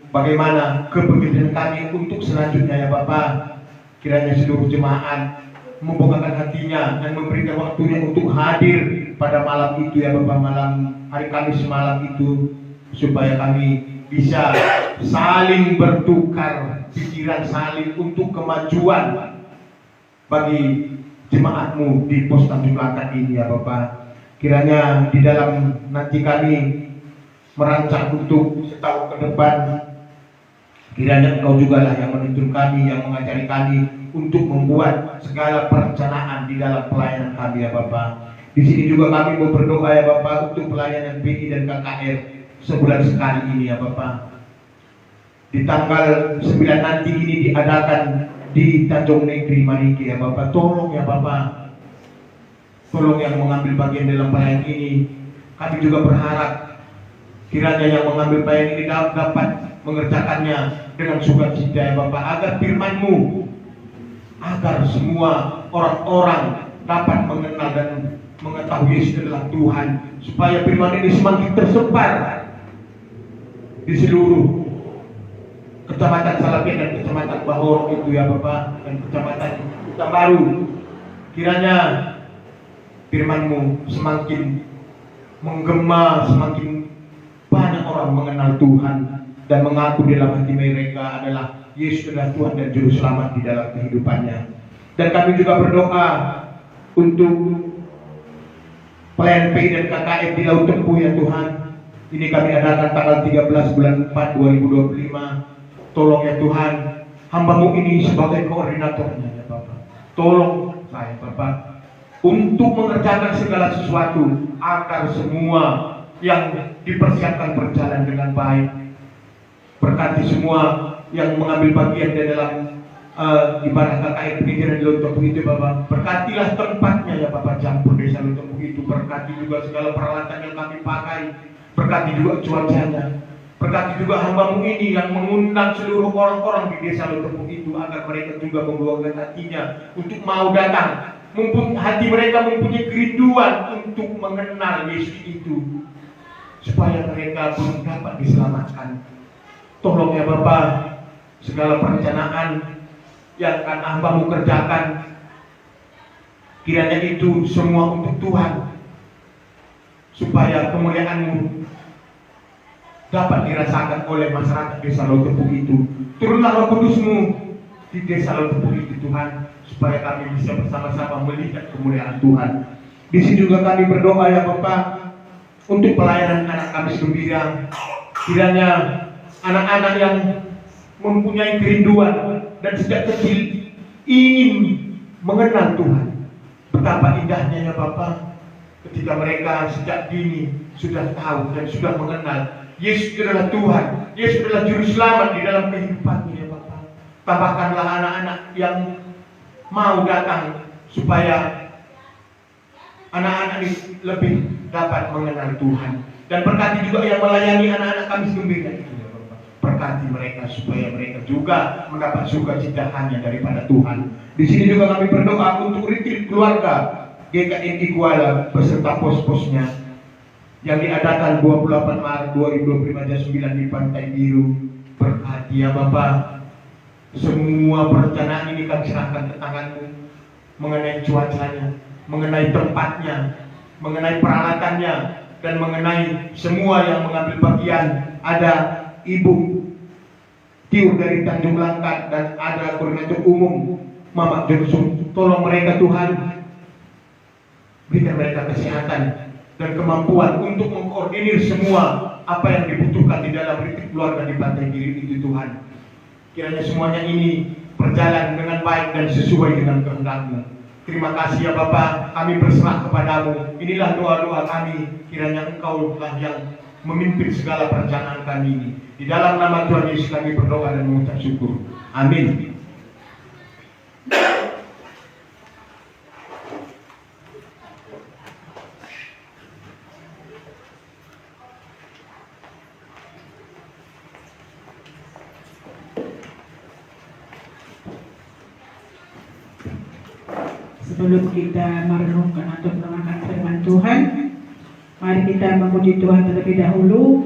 bagaimana kepemimpinan kami untuk selanjutnya ya Bapak. Kiranya seluruh jemaat membukakan hatinya dan memberikan waktunya untuk hadir pada malam itu ya Bapak, malam hari Kamis malam itu, supaya kami bisa saling bertukar pikiran, saling untuk kemajuan bagi jemaat-Mu di pos Tanjung Langkat ini ya Bapak. Kiranya di dalam nanti kami merancang untuk setahun ke depan, kiranya Engkau juga lah yang menuntun kami, yang mengajari kami untuk membuat segala perencanaan di dalam pelayanan kami ya Bapak. Di sini juga kami mau berdoa ya Bapak untuk pelayanan BI dan KKR sebulan sekali ini ya Bapak. Di tanggal 9 nanti ini diadakan di Tanjung Negeri Manike ya Bapak. Tolong ya Bapak, tolong yang mengambil bagian dalam pelayanan ini. Kami juga berharap kiranya yang mengambil pelayanan ini dapat mengerjakannya dengan sukacita ya Bapak, agar firman-Mu, agar semua orang-orang dapat mengenal dan mengetahui Yesus adalah Tuhan, supaya firman ini semakin tersebar di seluruh Kecamatan Salapia dan Kecamatan Bahor itu ya Bapak, dan Kecamatan Kota Baru. Kiranya firman-Mu semakin menggema, semakin banyak orang mengenal Tuhan dan mengaku dalam hati mereka adalah Yesus adalah Tuhan dan Juru Selamat di dalam kehidupannya. Dan kami juga berdoa untuk pelayan PI dan KKR di Laut Tempuh ya Tuhan. Ini kami adakan tanggal 13 bulan 4 2025. Tolong ya Tuhan, hamba-Mu ini sebagai koordinatornya ya Bapak. Tolong saya Bapak untuk mengerjakan segala sesuatu agar semua yang dipersiapkan berjalan dengan baik. Berkati semua yang mengambil bagian di dalam ibadah KKR penginjilan di Laut Tempuh itu Bapak. Berkatilah tempatnya ya Bapak, Campur Desa Laut Tempuh itu. Berkati juga segala peralatan yang kami pakai. Berkati juga cuacanya. Berkati juga hamba-Mu ini yang mengundang seluruh orang-orang di Desa Laut Tempuh itu, agar mereka juga membuangkan hatinya untuk mau datang. Hati mereka mempunyai kerinduan untuk mengenal Yesus itu, supaya mereka pun dapat diselamatkan. Tolong ya Bapak, segala perencanaan yang akan hamba-Mu kerjakan, kiranya itu semua untuk Tuhan, supaya kemuliaan-Mu dapat dirasakan oleh masyarakat Desa Laut Tempuh itu. Turunlah Roh Kudus-Mu di Desa Laut Tempuh itu Tuhan, supaya kami bisa bersama-sama melihat kemuliaan Tuhan. Di sini juga kami berdoa ya Bapak untuk pelayanan anak Kamis Gembira. Kiranya anak-anak yang mempunyai kerinduan dan sejak kecil ingin mengenal Tuhan, betapa indahnya ya Bapak ketika mereka sejak dini sudah tahu dan sudah mengenal Yesus adalah Tuhan, Yesus adalah Juru Selamat di dalam kehidupannya ya Bapak. Tambahkanlah anak-anak yang mau datang, supaya anak-anak ini lebih dapat mengenal Tuhan. Dan berkati juga yang melayani anak-anak Kamis Gembira itu ya Bapak. Berkati mereka supaya mereka juga mendapat sukacita hanya daripada Tuhan. Di sini juga kami berdoa untuk retreat keluarga GKMI Kuala beserta pos-posnya yang diadakan 28 Maret 2025 jam 9 di Pantai Biru. Berkati ya Bapak, semua perencanaan ini kami serahkan ke tangan-Mu. mengenai cuacanya, mengenai tempatnya, mengenai peralatannya, dan mengenai semua yang mengambil bagian. Ada Ibu Tiu dari Tanjung Langkat dan ada Koordinator Umum Mamak Johnson. Tolong mereka Tuhan, berikan mereka kesehatan dan kemampuan untuk mengkoordinir semua apa yang dibutuhkan di dalam retreat keluarga di Pantai Giri itu Tuhan. Kiranya semuanya ini berjalan dengan baik dan sesuai dengan kehendak-Mu. Terima kasih ya Bapa, kami berserah kepadamu. Inilah doa-doa kami, kiranya Engkau lah yang memimpin segala perencanaan kami ini. Di dalam nama Tuhan Yesus kami berdoa dan mengucap syukur. Amin. Sebelum kita merenungkan atau mendengarkan firman Tuhan, mari kita memuji Tuhan terlebih dahulu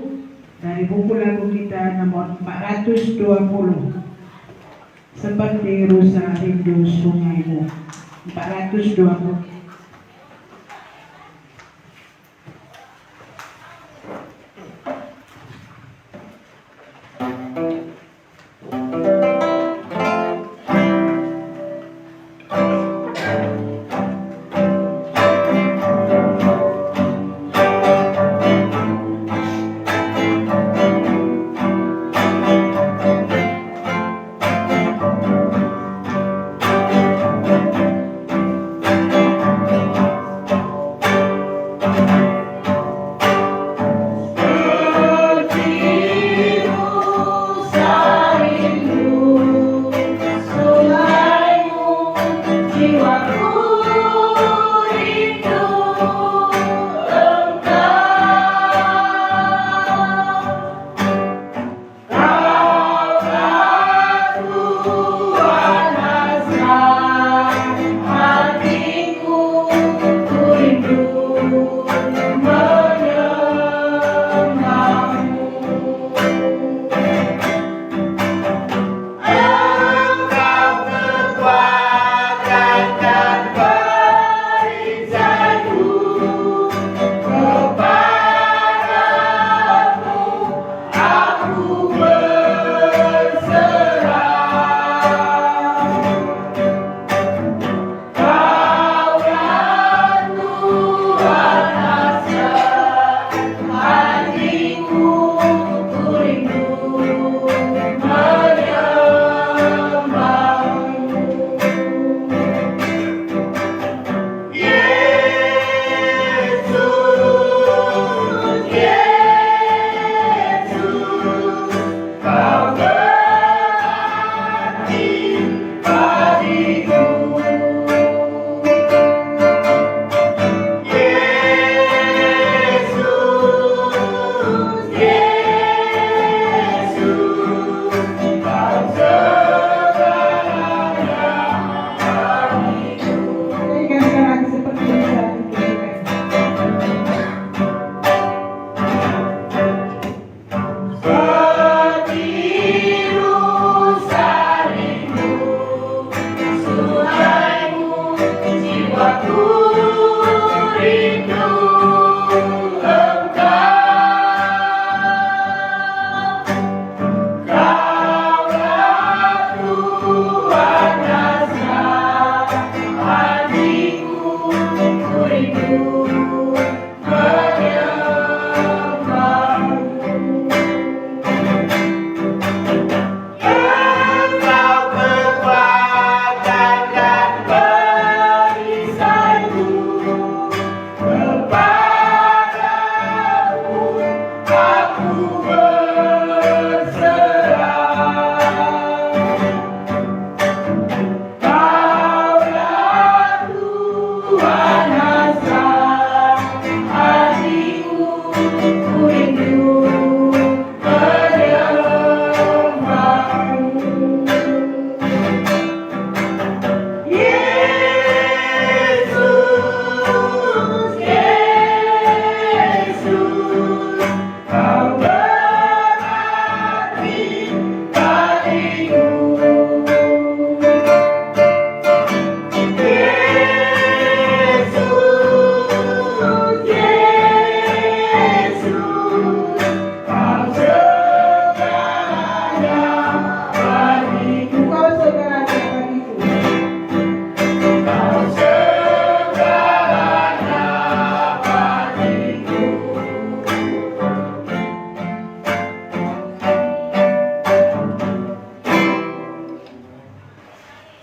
dari buku lagu kita nomor 420. Seperti rusa rindu sungaimu. 420.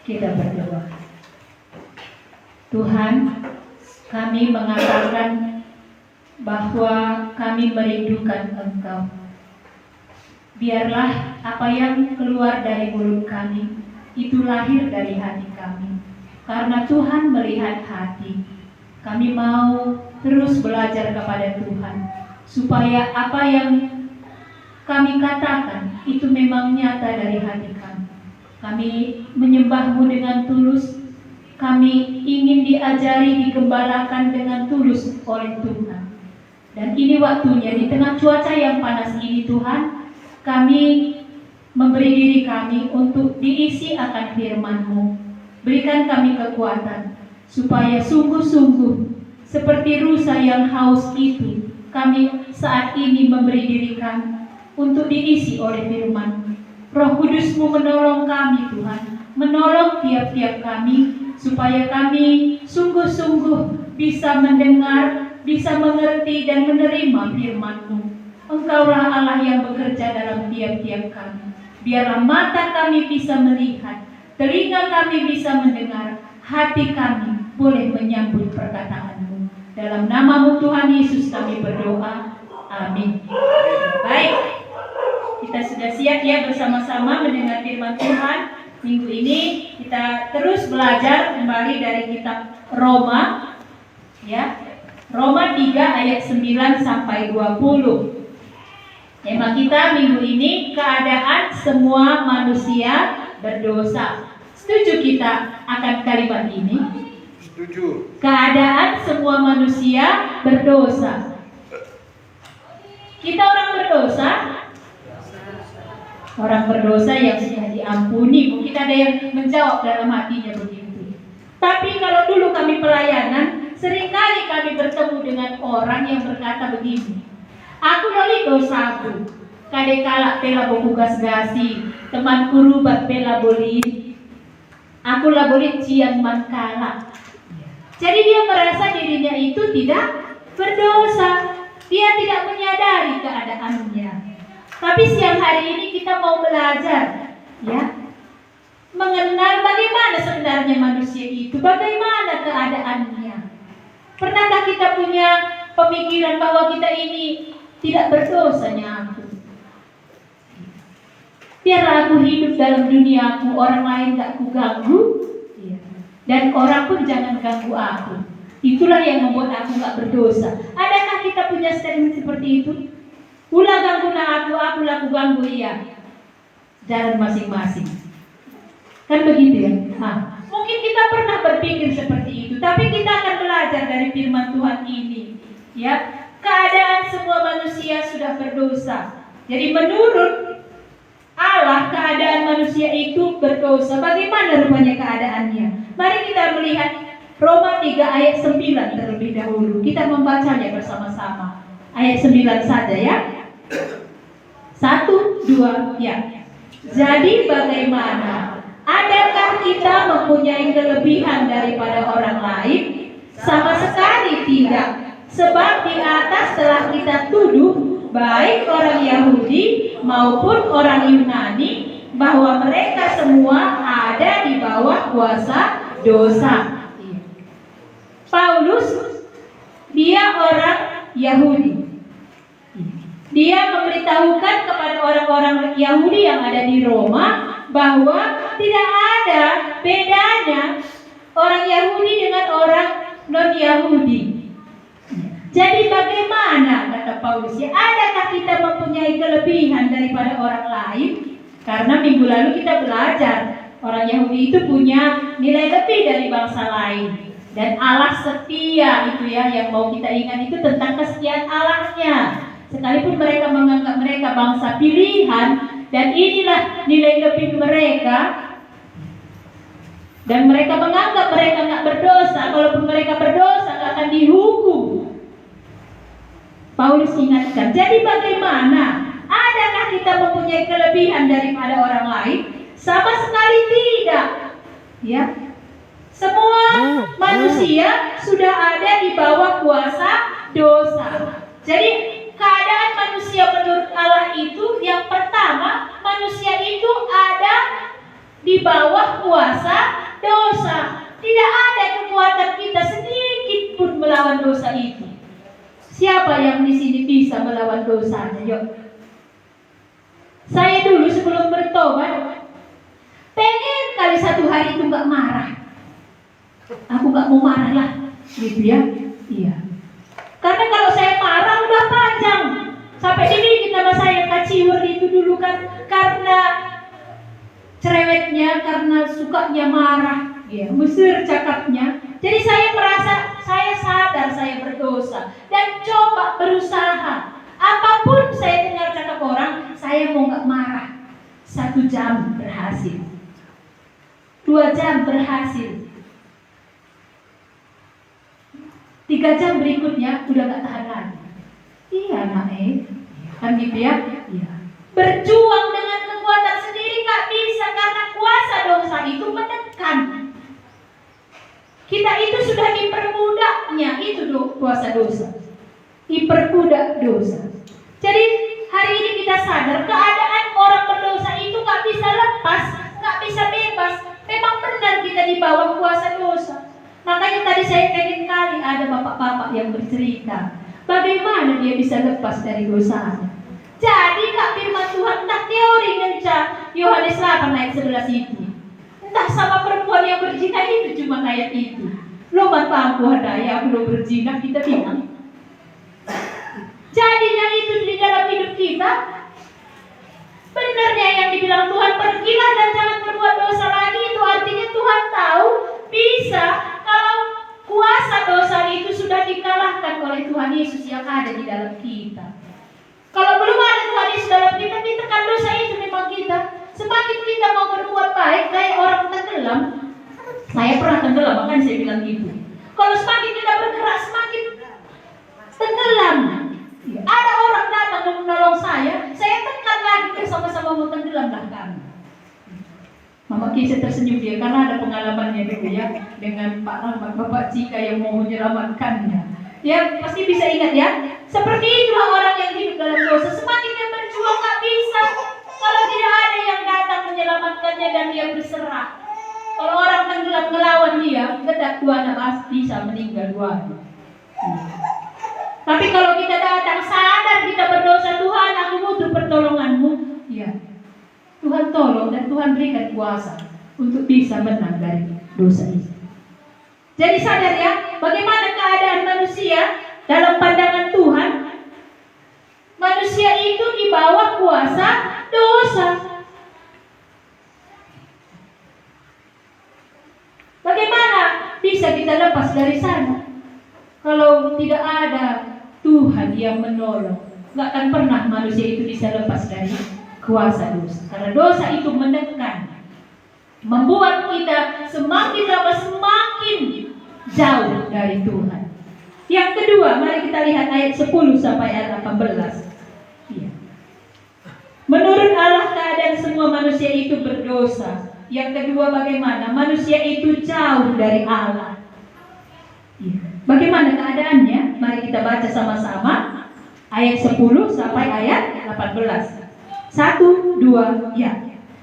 Kita berdoa. Tuhan, kami mengatakan bahwa kami merindukan Engkau. Biarlah apa yang keluar dari mulut kami itu lahir dari hati kami. Karena Tuhan melihat hati. Kami mau terus belajar kepada Tuhan, supaya apa yang kami katakan itu memang nyata dari hati kami. Kami menyembah-Mu dengan tulus. Kami ingin diajari, digembalakan dengan tulus oleh Tuhan. Dan ini waktunya, di tengah cuaca yang panas ini Tuhan, kami memberi diri kami untuk diisi akan firman-Mu. Berikan kami kekuatan, supaya sungguh-sungguh seperti rusa yang haus itu, kami saat ini memberi diri kami untuk diisi oleh firman-Mu. Roh Kudus-Mu menolong kami Tuhan, menolong tiap-tiap kami, supaya kami sungguh-sungguh bisa mendengar, bisa mengerti dan menerima firman-Mu. Engkaulah Allah yang bekerja dalam tiap-tiap kami. Biarlah mata kami bisa melihat, telinga kami bisa mendengar, hati kami boleh menyambut perkataan-Mu. Dalam nama-Mu Tuhan Yesus kami berdoa. Amin. Baik. Kita sudah siap ya bersama-sama mendengar firman Tuhan. Minggu ini kita terus belajar kembali dari kitab Roma. Ya. Roma 3 ayat 9 sampai 20. Tema kita minggu ini keadaan semua manusia berdosa. Setuju kita akan kalimat ini? Setuju. Keadaan semua manusia berdosa. Kita orang berdosa. Orang berdosa yang sudah diampuni. Mungkin ada yang menjawab dalam hatinya begitu. Tapi kalau dulu kami pelayanan, seringkali kami bertemu dengan orang yang berkata begini, aku loli dosaku, kadekala pela bokugas gasi, temanku rubat pela boleh, aku lah boleh cian mankala. Jadi dia merasa dirinya itu tidak berdosa. Dia tidak menyadari keadaannya. Tapi siang hari ini kita mau belajar, ya, mengenal bagaimana sebenarnya manusia itu, bagaimana keadaannya. Pernahkah kita punya pemikiran bahwa kita ini tidak berdosanya aku? Biarlah aku hidup dalam duniaku, orang lain gak aku ganggu, dan orang pun jangan ganggu aku. Itulah yang membuat aku gak berdosa. Adakah kita punya statement seperti itu? Ulah ganggu na aku lah aku ganggu ia. Jalan masing-masing. Kan begitu ya? Mungkin kita pernah berpikir seperti itu, tapi kita akan belajar dari firman Tuhan ini. Ya, keadaan semua manusia sudah berdosa. Jadi menurut Allah keadaan manusia itu berdosa. Bagaimana rupanya keadaannya? Mari kita melihat Roma 3 ayat 9 terlebih dahulu. Kita membacanya bersama-sama. Ayat 9 saja ya. 1, 2, ya. Jadi bagaimana? Adakah kita mempunyai kelebihan daripada orang lain? Sama sekali tidak. Sebab di atas telah kita tuduh baik orang Yahudi maupun orang Yunani bahwa mereka semua ada di bawah kuasa dosa. Paulus, dia orang Yahudi. Dia memberitahukan kepada orang-orang Yahudi yang ada di Roma bahwa tidak ada bedanya orang Yahudi dengan orang non-Yahudi. Jadi bagaimana, kata Paulus, ya, adakah kita mempunyai kelebihan daripada orang lain? Karena minggu lalu kita belajar orang Yahudi itu punya nilai lebih dari bangsa lain. Dan Allah setia itu ya, yang mau kita ingat itu tentang kesetiaan Allahnya. Sekalipun mereka menganggap mereka bangsa pilihan, dan inilah nilai lebih mereka, dan mereka menganggap mereka nggak berdosa. Kalaupun mereka berdosa nggak akan dihukum. Paulus ingatkan. Jadi bagaimana? Adakah kita mempunyai kelebihan daripada orang lain? Sama sekali tidak. Ya, semua manusia sudah ada di bawah kuasa dosa. Jadi keadaan manusia menurut Allah itu, yang pertama, manusia itu ada di bawah kuasa melawan dosa itu? Siapa yang di sini bisa melawan dosanya? Yuk. Saya dulu sebelum bertobat, pengen kali satu hari itu nggak marah. Aku nggak mau marah lah, gitu ya. Iya. Karena kalau saya marah udah panjang. Sampai dibikin nama saya kaciwer itu dulu kan karena cerewetnya, karena sukanya marah, ya, mesir cakapnya. Jadi saya merasa, saya sadar saya berdosa dan coba berusaha. Apapun saya dengar cakap orang, saya mau nggak marah. 1 jam berhasil, 2 jam berhasil, 3 jam berikutnya udah gak tahan lagi. Iya nak kan gitu ya. Iya. Berjuang dengan kekuatan sendiri gak bisa karena kuasa dosa itu menekan. Kita itu sudah dipermudahnya itu kuasa dosa, diperbudak dosa. Jadi hari ini kita sadar keadaan orang berdosa itu gak bisa lepas, gak bisa bebas. Memang benar kita di bawah kuasa dosa. Makanya tadi saya pengen kali ada bapak-bapak yang bercerita bagaimana dia bisa lepas dari dosanya. Jadi Kak firman Tuhan tak teori ngenca Yohanes 8 ayat 11 itu. Entah sama perempuan yang berzina itu cuma ayat itu. Lo mataku hadaya aku lo berzina kita bilang. Jadinya itu di dalam hidup kita. Benarnya yang dibilang Tuhan pergilah dan jangan berbuat dosa lagi, itu artinya Tuhan tahu bisa kalau kuasa dosa itu sudah dikalahkan oleh Tuhan Yesus yang ada di dalam kita. Kalau belum ada Tuhan Yesus dalam kita, ditekan dosa itu memang kita. Semakin kita mau berbuat baik kayak orang tenggelam. Saya pernah tenggelam, makanya saya bilang gitu. Kalau semakin kita bergerak semakin tenggelam. Ada orang datang dan menolong saya tekan lagi bersama-sama mau tenggelam lah kami. Mama Kisah tersenyum dia karena ada pengalamannya dulu ya dengan Pak Rahmat, Bapak Cika yang mau menyelamatkannya. Ya pasti bisa ingat ya. Seperti itulah orang yang hidup dalam dosa. Semakin dia berjuang gak bisa kalau tidak ada yang datang menyelamatkannya dan dia berserah. Kalau orang tenggelam melawan dia, kedak Tuhan pasti bisa meninggal duanya. Tapi kalau kita datang sadar kita berdosa, Tuhan aku butuh pertolonganmu, ya Tuhan tolong dan Tuhan berikan kuasa untuk bisa menang dari dosa ini. Jadi sadar ya, bagaimana keadaan manusia dalam pandangan Tuhan. Manusia itu di bawah kuasa dosa. Bagaimana bisa kita lepas dari sana? Kalau tidak ada Tuhan yang menolong, nggak akan pernah manusia itu bisa lepas dari kuasa dosa. Karena dosa itu menekan, membuat kita semakin lama semakin jauh dari Tuhan. Yang kedua, mari kita lihat ayat 10 sampai ayat 18. Ya. Menurut Allah keadaan semua manusia itu berdosa. Yang kedua, bagaimana manusia itu jauh dari Allah. Ya. Bagaimana keadaannya? Mari kita baca sama-sama ayat 10 sampai ayat 18. 1, 2, ya.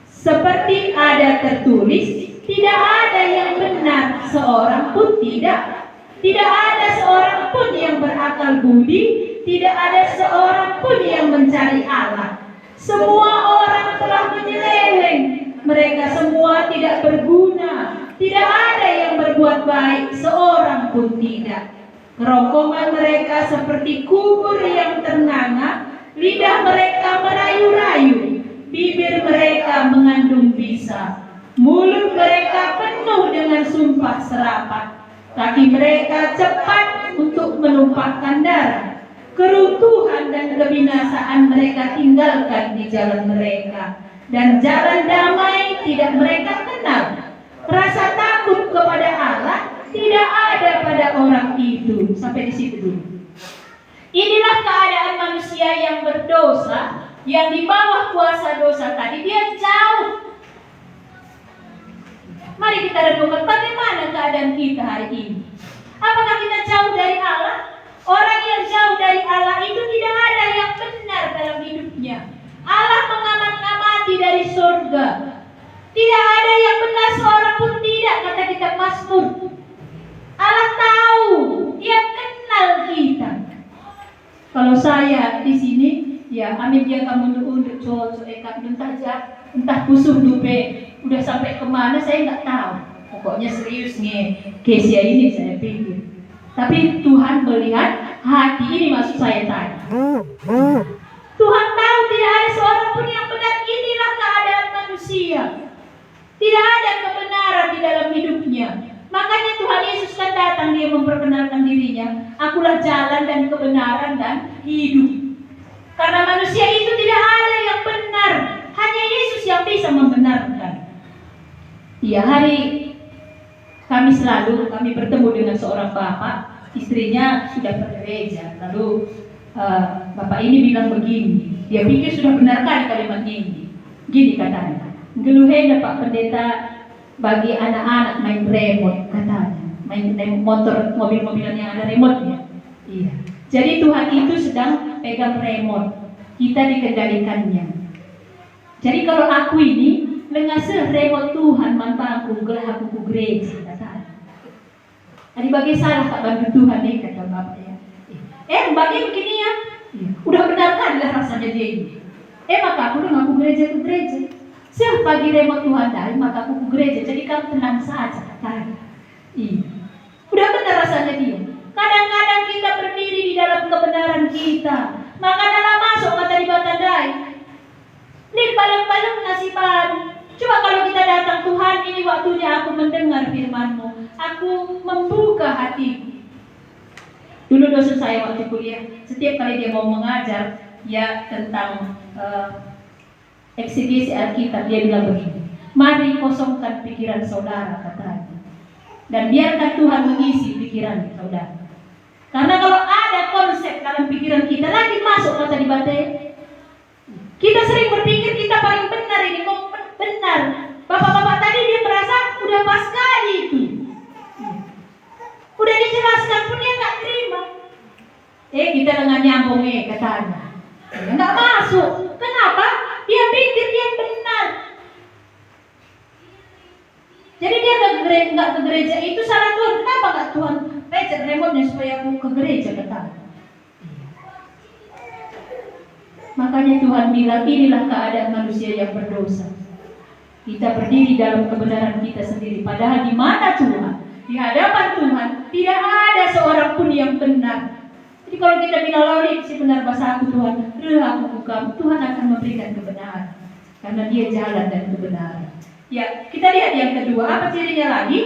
Seperti ada tertulis, tidak ada yang benar, seorang pun tidak. Tidak ada seorang pun yang berakal budi, tidak ada seorang pun yang mencari Allah. Semua orang telah menyeleweng, mereka semua tidak berguna. Tidak ada yang berbuat baik, seorang pun tidak. Kerongkongan mereka seperti kubur yang ternganga, lidah mereka merayu-rayu, bibir mereka mengandung bisa, mulut mereka penuh dengan sumpah serapah, kaki mereka cepat untuk menumpahkan darah, keruntuhan dan kebinasaan mereka tinggalkan di jalan mereka, dan jalan damai tidak mereka kenal. Rasa takut kepada Allah tidak ada pada orang itu. Sampai di situ dulu. Inilah keadaan manusia yang berdosa, yang di bawah kuasa dosa tadi, dia jauh. Mari kita renungkan bagaimana keadaan kita hari ini. Apakah kita jauh dari Allah? Orang yang jauh dari Allah itu tidak ada yang benar dalam hidupnya. Allah mengamat-amati dari surga. Tidak ada yang benar, seorang pun tidak, kata kitab Mazmur. Allah tahu, Dia kenal saya di sini, ya amin dia kamu untuk cowok ekat entah pusuh dupe, udah sampai kemana saya nggak tahu. Pokoknya serius nih, Kesia ini saya pikir. Tapi Tuhan melihat hati ini, maksud saya tadi. Tuhan tahu tidak ada seorang pun yang benar. Inilah keadaan manusia. Tidak ada kebenaran di dalam hidupnya. Makanya Tuhan Yesus kan datang, dia memperkenalkan dirinya. Akulah jalan dan kebenaran dan hidup. Karena manusia itu tidak ada yang benar. Hanya Yesus yang bisa membenarkan. Ya, hari Kamis lalu kami bertemu dengan seorang bapak. Istrinya sudah bergereja. Lalu bapak ini bilang begini. Dia pikir sudah benar kali kalimat ini. Gini katanya. Geluhenda Pak Pendeta bagi anak-anak main remote katanya. Main motor, mobil-mobilan yang ada remote-nya. Iya. Jadi Tuhan itu sedang pegang remote. Kita dikendalikannya. Jadi kalau aku ini lengasih remote Tuhan manfaatku gelah aku ku gereja katanya. Jadi bagi salah tak bantu Tuhan nih kata bapak ya. Bagi begini ya. Udah benar kan lah rasanya dia ini. Maka aku udah ngaku gereja ke gereja. Siapa pagi remote Tuhan dari maka aku ke gereja. Jadi kamu tenang saja katanya. Iya. Udah benar rasanya dia. Kadang-kadang kita berdiri di dalam kebenaran kita. Maka dalam masuk kata di Batandai. Ini balong-balong nasiban. Coba kalau kita datang Tuhan, ini waktunya aku mendengar firman-Mu. Aku membuka hatiku. Dulu dosen saya waktu kuliah, setiap kali dia mau mengajar ya tentang eksegesi Alkitab, dia bilang begini. Mari kosongkan pikiran saudara katanya. Dan biarkan Tuhan mengisi pikiran saudara. Karena kalau ada konsep dalam pikiran kita lagi masuk kata di batai. Kita sering berpikir kita paling benar ini, kok benar. Bapak-bapak tadi dia merasa udah pas kali itu. Udah dijelaskan pun dia nggak terima. Kita dengan nyambung katanya. Nggak masuk. Kenapa? Dia pikir dia benar. Jadi dia nggak ke gereja itu salah Tuhan. Kenapa nggak Tuhan pencet remote-nya supaya aku ke gereja katanya? Makanya Tuhan bilang inilah keadaan manusia yang berdosa. Kita berdiri dalam kebenaran kita sendiri. Padahal di mana Tuhan? Di hadapan Tuhan tidak ada seorang pun yang benar. Jadi kalau kita bilang lalu si benar bahasa aku Tuhan, aku bukan. Tuhan akan memberikan kebenaran. Karena Dia jalan dan kebenaran. Ya, kita lihat yang kedua. Apa cirinya lagi?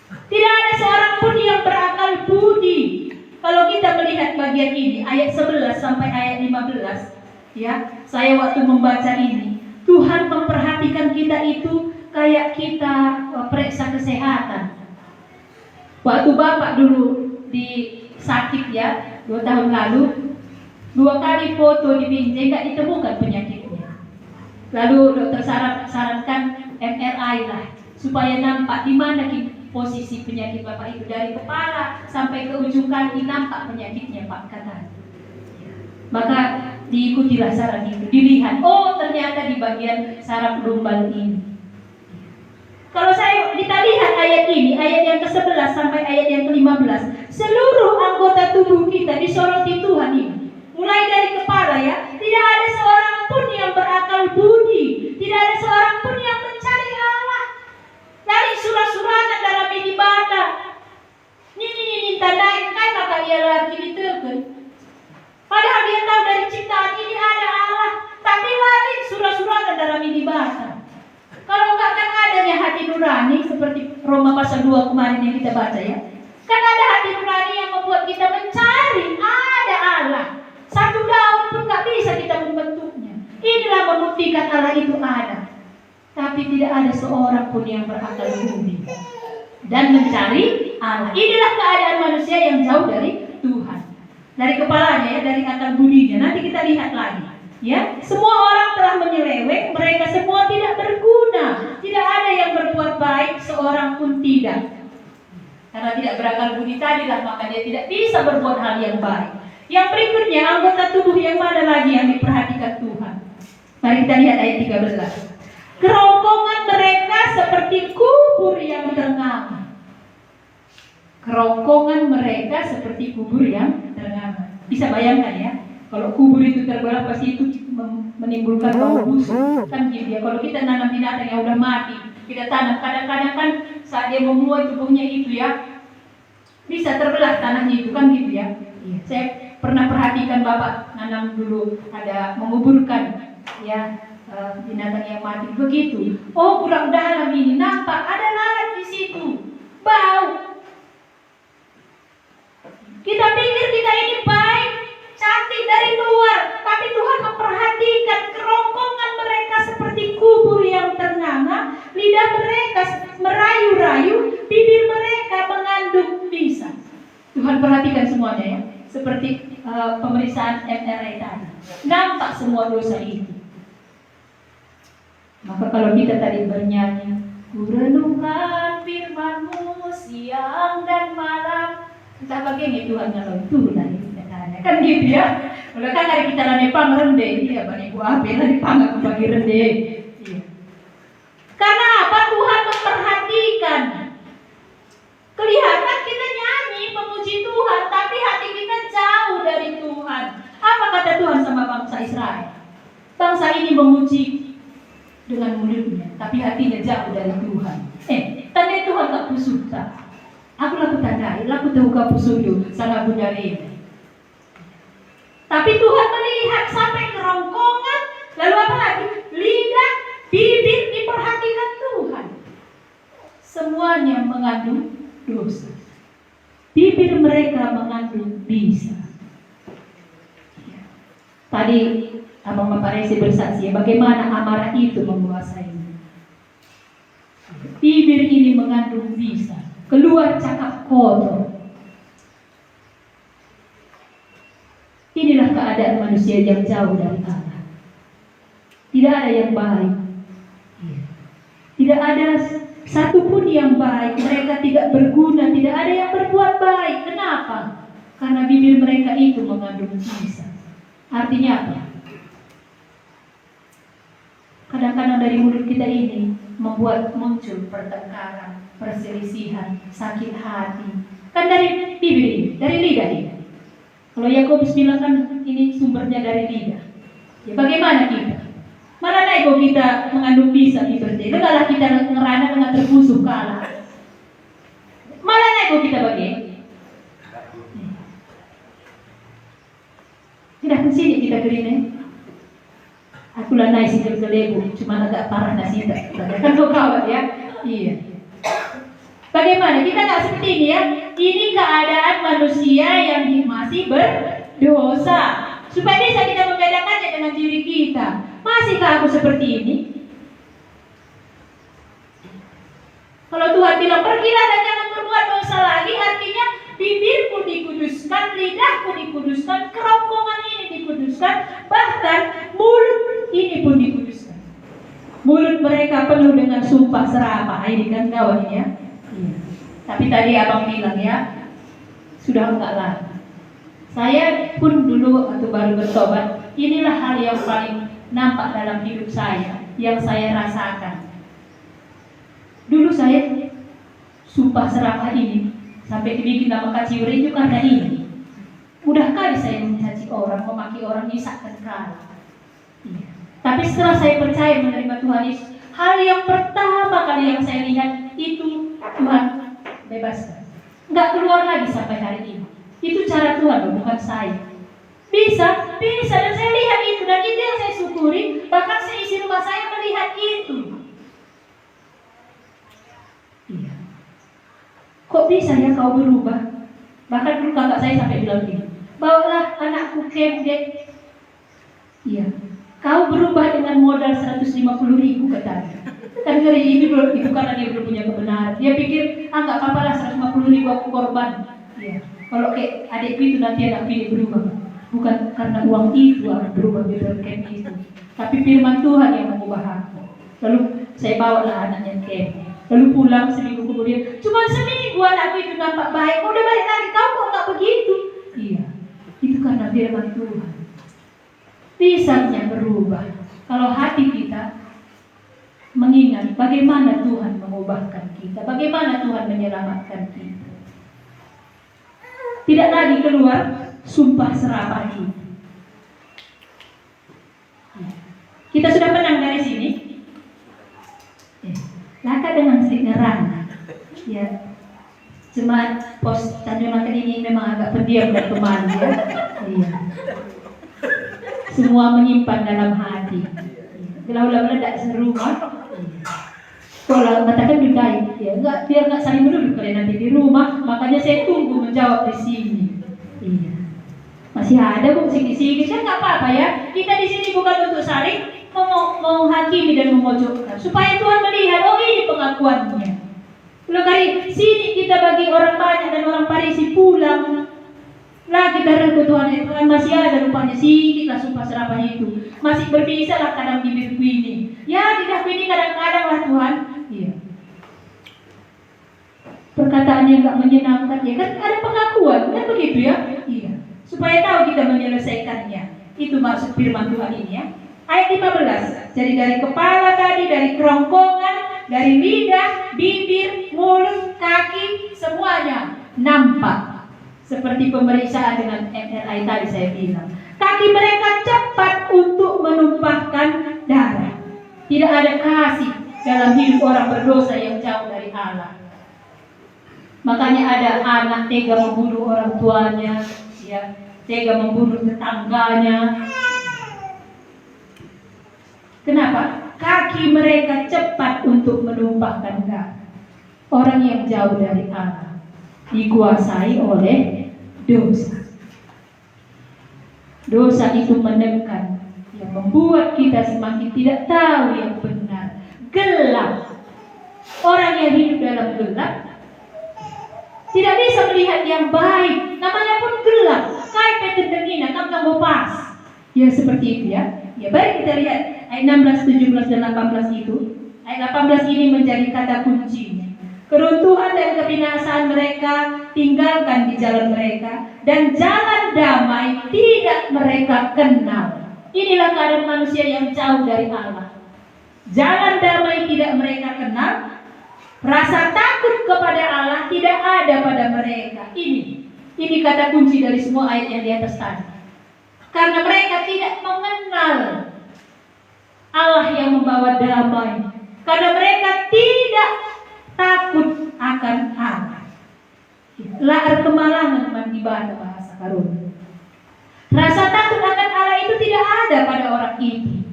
Tidak ada seorang pun yang berakal budi. Kalau kita melihat bagian ini, ayat 11 sampai ayat 15, ya, saya waktu membaca ini, Tuhan memperhatikan kita itu kayak kita periksa kesehatan. Waktu Bapak dulu sakit ya, 2 tahun lalu, 2 kali foto di Binjai nggak ditemukan penyakitnya. Lalu dokter sarankan MRI lah, supaya nampak di mana posisi penyakit Bapak itu, dari kepala sampai ke ujung kaki nampak penyakitnya Pak katanya. Maka diikutilah saran itu, dilihat, oh ternyata di bagian saraf lumbal ini. Kalau kita lihat ayat ini, ayat yang ke-11 sampai ayat yang ke-15, seluruh anggota tubuh kita disoroti Tuhan ini. Mulai dari kepala ya, tidak ada seorang pun yang berakal budi, tidak ada seorang pun yang mencari Allah. Dari surah-surahnya dalam ini baca, ini tandai kan maka ia lagi ditekan. Padahal dia tahu dari ciptaan ini ada Allah, tapi lari surah-surahnya dalam ini baca. Kalau enggak kan adanya hati nurani seperti Roma pasal 2 kemarin yang kita baca ya. Kan ada hati nurani yang membuat kita mencari ada Allah. Satu daun pun enggak bisa kita membentuknya. Inilah membuktikan Allah itu ada. Tapi tidak ada seorang pun yang berakal budi dan mencari Allah. Inilah keadaan manusia yang jauh dari Tuhan. Dari kepalanya ya, dari akal budinya. Nanti kita lihat lagi. Ya, semua orang telah menyeleweng, mereka semua tidak berguna. Tidak ada yang berbuat baik, seorang pun tidak. Karena tidak berakal budi tadilah, maka dia tidak bisa berbuat hal yang baik. Yang berikutnya, anggota tubuh yang mana lagi yang diperhatikan Tuhan? Mari kita lihat ayat 13. Kerongkongan mereka seperti kubur yang ternganga. Kerongkongan mereka seperti kubur yang ternganga. Bisa bayangkan ya, kalau kubur itu terbelah pasti itu menimbulkan bau busuk kan gitu ya. Kalau kita nanam binatang yang udah mati, kita tanam, kadang-kadang kan saat dia memuai tubuhnya itu ya, bisa terbelah tanahnya itu kan gitu ya. Iya. Saya pernah perhatikan bapak nanam dulu ada menguburkan ya binatang yang mati begitu. Oh kurang dalam ini nampak ada lalat di situ, bau. Kita pikir kita ini baik, cantik dari luar, tapi Tuhan memperhatikan kerongkongan mereka seperti kubur yang ternganga, lidah mereka merayu-rayu, bibir mereka mengandung bisa. Tuhan perhatikan semuanya ya, seperti pemeriksaan MRI tadi. Nampak semua dosa itu. Maka kalau kita tadi bernyanyi, ku renungkan firman-Mu siang dan malam, entah bagaimana Tuhan kalau itu dari kan gitu ya. Kalau kan hari kita lani pang rende, iya bani ku ape lani pang aku bagi rende. Iya. Karena apa? Tuhan memperhatikan. Kelihatan kita nyanyi memuji Tuhan, tapi hati kita jauh dari Tuhan. Apa kata Tuhan sama bangsa Israel? Bangsa ini memuji dengan mulutnya, tapi hatinya jauh dari Tuhan. Tanda Tuhan tak pusuk tak? Aku laku tandai, laku tahu kau pusuk sangat budari. Tapi Tuhan melihat sampai kerongkongan, lalu apa lagi? Lidah, bibir diperhatikan Tuhan. Semuanya mengandung dosa. Bibir mereka mengandung bisa. Tadi Abang Bapak Resi bersaksi bagaimana amarah itu menguasai. Bibir ini mengandung bisa, keluar cakap kotor. Inilah keadaan manusia yang jauh dari Allah. Tidak ada yang baik. Tidak ada satupun yang baik. Mereka tidak berguna, tidak ada yang berbuat baik. Kenapa? Karena bibir mereka itu mengandung bisa. Artinya apa? Kadang-kadang dari mulut kita ini membuat muncul pertengkaran, perselisihan, sakit hati. Kan dari bibir ini, dari lidah ini. Kalau Yakobus bilang kan ini sumbernya dari lidah. Ya bagaimana kita? Mana naik kok kita mengandung bisa bibir. Dengarlah kita ngerana dengan terbusuk kalah. Mana naik kok kita bagaimana? Tidak kesini kita gerine. Aku lah naik sikil kelegu, cuma agak parah nasi tak. Kan kau kawat ya? Iya. Bagaimana? Kita nggak seperti ini ya. Ini keadaan manusia yang masih berdosa. Supaya bisa kita membedakannya dengan diri kita. Masihkah aku seperti ini? Kalau Tuhan bilang pergilah dan jangan berbuat dosa lagi, artinya bibirku dikuduskan, lidahku dikuduskan, kerongkongan ini dikuduskan, bahkan mulut ini pun dikuduskan. Mulut mereka penuh dengan sumpah serapah. Ini kan kawan ya. Iya. Tapi tadi abang bilang ya, sudah enggak lagi. Saya pun dulu waktu baru bertobat, inilah hal yang paling nampak dalam hidup saya, yang saya rasakan. Dulu saya sumpah serapah ini sampai dibikin nama kaciur itu karena ini. Mudah kali saya mencaci orang, memaki orang, nyisakkan kali. Iya. Tapi setelah saya percaya menerima Tuhan Yesus, hal yang pertama kali yang saya lihat itu Tuhan bebaskan. Nggak keluar lagi sampai hari ini. Itu cara Tuhan, bukan saya. Bisa, dan saya lihat itu, dan itu yang saya syukuri. Bahkan seisi rumah saya melihat itu. Iya. Kok bisa ya kau berubah? Bahkan dulu kakak saya sampai bilang gini, bawalah anakku kemdek. Iya. Kau berubah dengan modal 150.000 katanya. Kan ngeri itu karena dia belum punya kebenaran. Dia pikir, nggak apa-apa lah 150.000 aku korban. Iya. Kalau kayak adikku itu nanti anak pilih berubah. Bukan karena uang itu aku berubah camp itu. Tapi firman Tuhan yang mengubah aku. Lalu saya bawa lah anaknya camp. Lalu pulang seminggu kemudian, cuma seminggu anakku itu nampak baik. Udah balik lagi, kau kok nggak begitu? Iya. Itu karena firman Tuhan. Bisanya berubah. Kalau hati kita mengingat bagaimana Tuhan mengubahkan kita, bagaimana Tuhan menyelamatkan kita. Tidak lagi keluar sumpah serapah ini. Kita sudah menang dari sini. Laka dengan sedikit ngerang. Ya, cuma pos Tanjung Makan ini memang agak pendiam dan pemalu ya. Iya. Semua menyimpan dalam hati. Kalau meledak serumah. Kalau katakan dudai, ya enggak, biar nggak saling melulu kalian nanti di rumah. Makanya saya tunggu menjawab di sini. Iya. Masih ada bu sikit-sikit kan nggak apa-apa ya. Kita di sini bukan untuk saling menghakimi dan memojokkan, supaya Tuhan melihat, oh ini pengakuannya. Kalau dari sini kita bagi orang banyak dan orang Parisi pulang, lah kita rengkuh Tuhan, Tuhan masih ada rupanya sedikit lah sumpah serapah itu, masih berbisa lah kadang bibirku ini. Ya lidahku ini kadang-kadang lah Tuhan. Iya. Perkataan yang nggak menyenangkan ya kan ada pengakuan, kan begitu ya? Iya. Supaya tahu kita menyelesaikannya. Itu maksud firman Tuhan ini ya. Ayat 15. Jadi dari kepala tadi, dari kerongkongan, dari lidah, bibir, mulut, kaki, semuanya nampak. Seperti pemeriksaan dengan MRI tadi saya bilang. Kaki mereka cepat untuk menumpahkan darah. Tidak ada kasih dalam hidup orang berdosa yang jauh dari Allah. Makanya ada anak tega membunuh orang tuanya, ya, tega membunuh tetangganya. Kenapa? Kaki mereka cepat untuk menumpahkan darah. Orang yang jauh dari Allah dikuasai oleh dosa. Dosa itu menekan, yang membuat kita semakin tidak tahu yang benar. Gelap. Orang yang hidup dalam gelap tidak bisa melihat yang baik. Namanya pun gelap. Kayak petendengina, kamu pas. Ya seperti itu ya. Ya baik kita lihat ayat 16, 17 dan 18 itu. Ayat 18 ini menjadi kata kuncinya. Keruntuhan dan kebinasaan mereka tinggalkan di jalan mereka, dan jalan damai tidak mereka kenal. Inilah keadaan manusia yang jauh dari Allah. Jalan damai tidak mereka kenal. Rasa takut kepada Allah tidak ada pada mereka. Ini kata kunci dari semua ayat yang di atas tadi. Karena mereka tidak mengenal Allah yang membawa damai. Karena mereka tidak takut akan Allah. Lahar kemalangan mandi bana bahasa Karun. Rasa takut akan Allah itu tidak ada pada orang ini.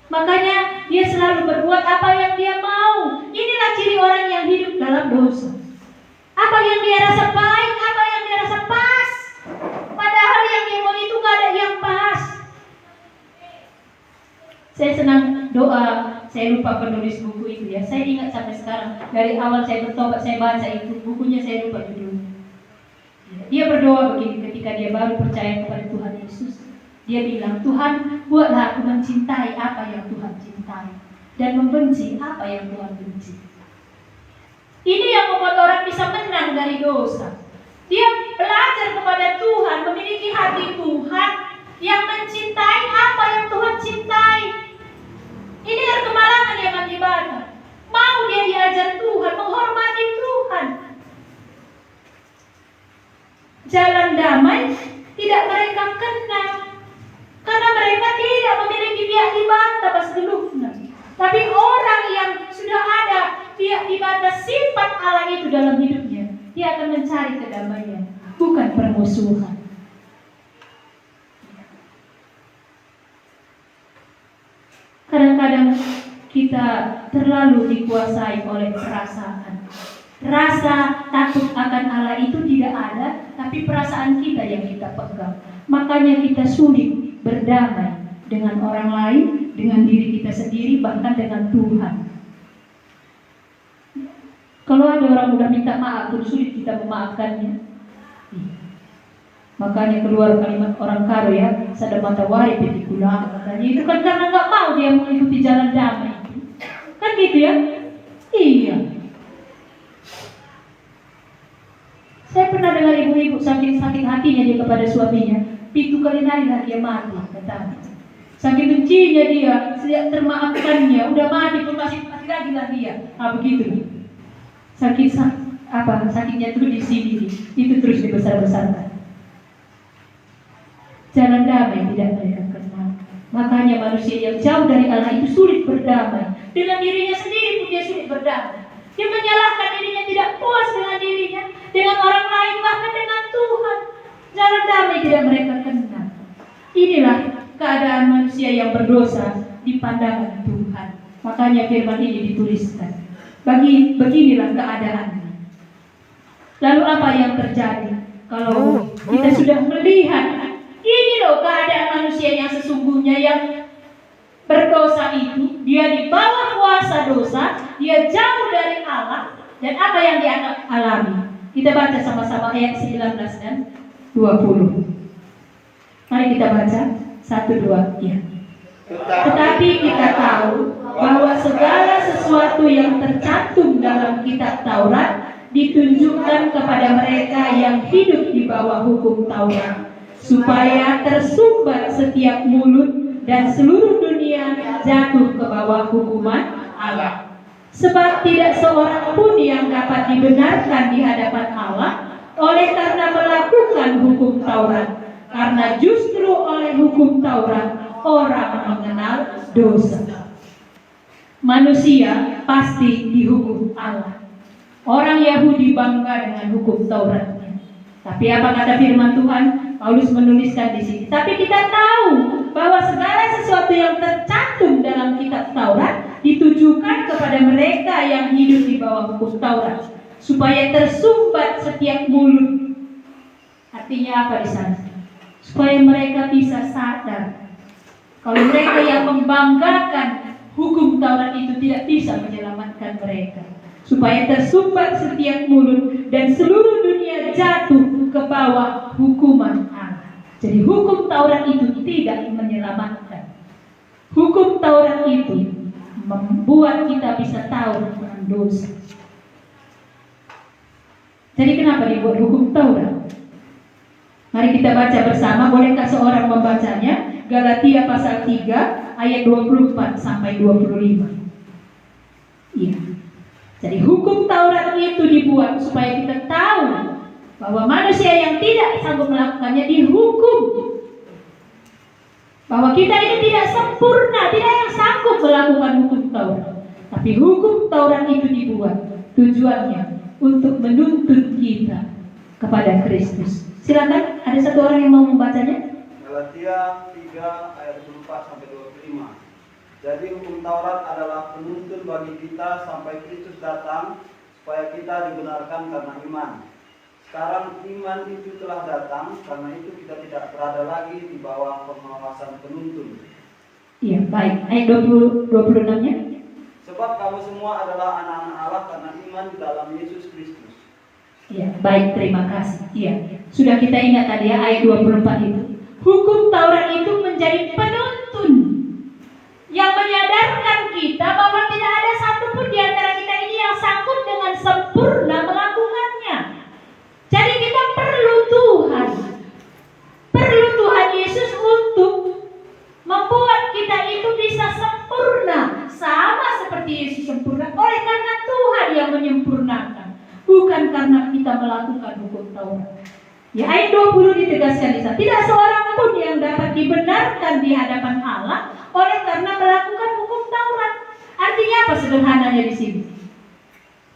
Makanya dia selalu berbuat apa yang dia mau. Inilah ciri orang yang hidup dalam dosa. Apa yang dia rasa baik, apa yang dia rasa pas. Padahal yang dia mau itu gak ada yang pas. Saya senang doa. Saya lupa penulis buku itu ya. Saya ingat sampai sekarang. Dari awal saya bertobat, saya baca itu. Bukunya saya lupa judulnya. Dia berdoa begini ketika dia baru percaya kepada Tuhan Yesus. Dia bilang, Tuhan, buatlah aku mencintai apa yang Tuhan cintai, dan membenci apa yang Tuhan benci. Ini yang membuat orang bisa menang dari dosa. Dia belajar kepada Tuhan, memiliki hati Tuhan yang mencintai apa yang Tuhan cintai. Ini kemalangan yang beribadah. Mau dia diajar Tuhan, menghormati Tuhan. Jalan damai tidak mereka kenal. Karena mereka tidak memiliki pihak di bantah pas gelupnya. Tapi orang yang sudah ada pihak di bantah sifat Allah itu dalam hidupnya, dia akan mencari kedamaian, bukan permusuhan. Kadang-kadang kita terlalu dikuasai oleh perasaan. Rasa takut akan Allah itu tidak ada, tapi perasaan kita yang kita pegang. Makanya kita sulit berdamai dengan orang lain, dengan diri kita sendiri, bahkan dengan Tuhan. Kalau ada orang udah minta maaf, terus sulit kita memaafkannya. Makanya keluar kalimat orang Karo ya, sada mata wari peti kulang. Makanya itu kan karena nggak mau dia mengikuti jalan damai. Kan gitu ya? Iya. Saya pernah dengar ibu-ibu saking hatinya dia kepada suaminya, pintu kali narilah dia mati, katanya. Saking bencinya dia, sejak termaafkannya, udah mati pun masih lagi lah dia. Begitu. Sakitnya tuh di sini, itu terus dibesar-besarkan. Jalan damai tidak mereka kenal. Makanya manusia yang jauh dari Allah itu sulit berdamai. Dengan dirinya sendiri pun dia sulit berdamai. Dia menyalahkan dirinya, tidak puas dengan dirinya, dengan orang lain, bahkan dengan Tuhan. Jalan damai tidak mereka kenal. Inilah keadaan manusia yang berdosa di pandangan Tuhan. Makanya firman ini dituliskan. Beginilah keadaannya. Lalu apa yang terjadi? Kalau kita sudah melihat, ini loh keadaan manusia yang sesungguhnya, yang berdosa itu, dia di bawah kuasa dosa, dia jauh dari Allah, dan apa yang dia alami. Kita baca sama-sama ayat 19 dan 20. Mari kita baca 1-2 ya. Tetapi kita tahu bahwa segala sesuatu yang tercantum dalam kitab Taurat ditunjukkan kepada mereka yang hidup di bawah hukum Taurat, supaya tersumbat setiap mulut dan seluruh dunia jatuh ke bawah hukuman Allah. Sebab tidak seorang pun yang dapat dibenarkan di hadapan Allah oleh karena melakukan hukum Taurat, karena justru oleh hukum Taurat orang mengenal dosa. Manusia pasti dihukum Allah. Orang Yahudi bangga dengan hukum Tauratnya. Tapi apa kata firman Tuhan? Paulus menuliskan di sini. Tapi kita tahu bahwa segala sesuatu yang tercantum dalam kitab Taurat ditujukan kepada mereka yang hidup di bawah hukum Taurat, supaya tersumbat setiap mulut. Artinya apa di sana? Supaya mereka bisa sadar kalau mereka yang membanggakan hukum Taurat itu tidak bisa menyelamatkan mereka. Supaya tersumbat setiap mulut dan seluruh dunia jatuh ke bawah hukuman Allah. Jadi hukum Taurat itu tidak menyelamatkan. Hukum Taurat itu membuat kita bisa tahu tentang dosa. Jadi kenapa dibuat hukum Taurat? Mari kita baca bersama. Bolehkah seorang membacanya? Galatia pasal 3 ayat 24 sampai 25. Iya. Jadi hukum Taurat itu dibuat supaya kita tahu bahwa manusia yang tidak sanggup melakukannya dihukum. Bahwa kita ini tidak sempurna, tidak yang sanggup melakukan hukum Taurat. Tapi hukum Taurat itu dibuat tujuannya untuk menuntun kita kepada Kristus. Silakan, ada satu orang yang mau membacanya. Galatia 3 ayat 24 sampai 25. Jadi hukum Taurat adalah penuntun bagi kita sampai Kristus datang, supaya kita dibenarkan karena iman. Sekarang iman itu telah datang, karena itu kita tidak berada lagi di bawah pengawasan penuntun. Iya, baik. Ayat 26-nya. Sebab kamu semua adalah anak-anak Allah karena iman di dalam Yesus Kristus. Iya, baik, terima kasih. Iya, sudah kita ingat tadi ya ayat 24 itu. Hukum Taurat itu menjadi penuntun yang menyadarkan kita bahwa tidak ada satupun di antara kita ini yang sanggup dengan sempurna melakukannya. Jadi kita perlu Tuhan. Perlu Tuhan Yesus untuk membuat kita itu bisa sempurna, sama seperti Yesus sempurna. Oleh karena Tuhan yang menyempurnakan, bukan karena kita melakukan hukum Taurat. Ya, ayat 20 ditegaskan di sana. Tidak seorang pun yang dapat dibenarkan di hadapan Allah oleh karena melakukan hukum Taurat. Artinya apa sederhananya di sini?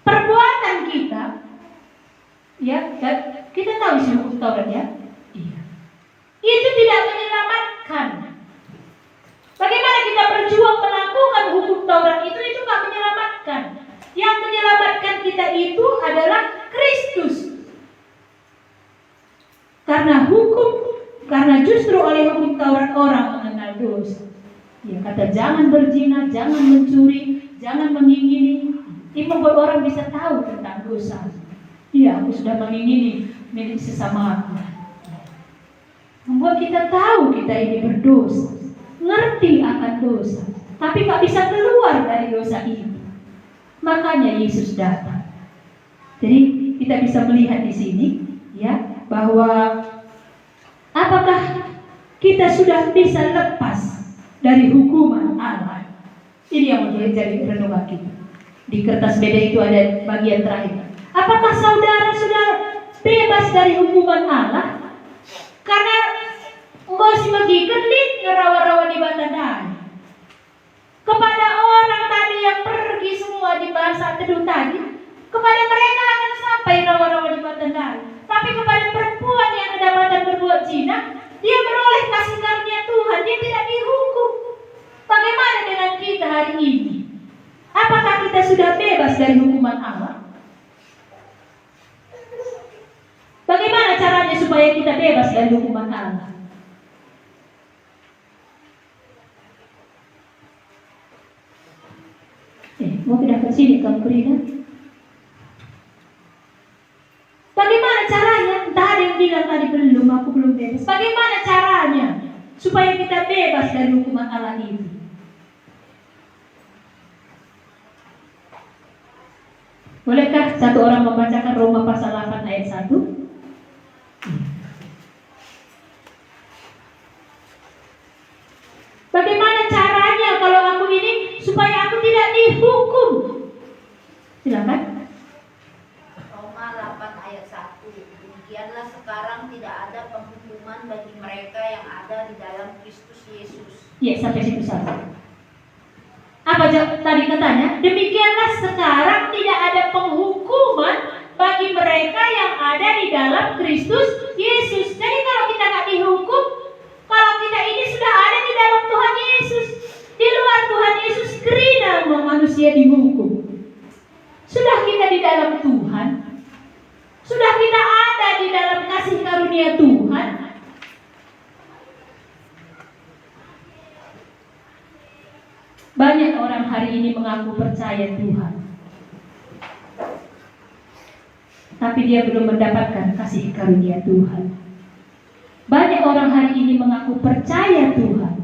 Perbuatan kita, ya, kita tahu isi hukum Taurat ya. Iya. Itu tidak menyelamatkan. Bagaimana kita berjuang melakukan hukum Taurat itu nggak menyelamatkan. Yang menyelamatkan kita itu adalah Kristus. Karena justru oleh hukum Taurat orang mengenal dosa. Ya, kata jangan berzina, jangan mencuri, jangan mengingini. Ini membuat orang bisa tahu tentang dosa. Iya, aku sudah mengingini milik sesama aku. Membuat kita tahu kita ini berdosa, ngerti akan dosa, tapi tak bisa keluar dari dosa ini. Makanya Yesus datang. Jadi kita bisa melihat di sini, ya, bahwa apakah kita sudah bisa lepas dari hukuman Allah? Ini yang menjadi renungan kita. Di kertas beda itu ada bagian terakhir. Apakah saudara sudah bebas dari hukuman Allah? Karena Engkau si magigirlit ngerawa-rawa di Batandai. Kepada orang tadi yang pergi semua di bahasa teduh tadi, kepada mereka akan sampai rawa-rawa di Batandai. Tapi kepada perempuan yang kedapatan berbuat zina, dia beroleh kasih karunia Tuhan, dia tidak dihukum. Bagaimana dengan kita hari ini? Apakah kita sudah bebas dari hukuman Allah? Bagaimana caranya supaya kita bebas dari hukuman Allah? Mau pindah ke sini kamu Rina? Bagaimana caranya? Entah ada yang bilang tadi belum, aku belum bebas. Bagaimana caranya supaya kita bebas dari hukuman Allah itu? Bolehkah satu orang membacakan Roma pasal 8 ayat 1? Bagaimana caranya kalau aku ini supaya aku tidak dihukum? Silakan. Roma 8 ayat 1. Demikianlah sekarang tidak ada penghukuman bagi mereka yang ada di dalam Kristus Yesus. Ya, sampai situ saja. Apa tadi katanya? Demikianlah sekarang tidak ada penghukuman bagi mereka yang ada di dalam Kristus Yesus. Jadi kalau kita nggak dihukum, kalau kita ini sudah ada di dalam Tuhan Yesus. Di luar Tuhan Yesus kerina manusia dihukum. Sudah kita di dalam Tuhan, sudah kita ada di dalam kasih karunia Tuhan. Banyak orang hari ini mengaku percaya Tuhan, tapi dia belum mendapatkan kasih karunia Tuhan. Banyak orang hari ini mengaku percaya Tuhan,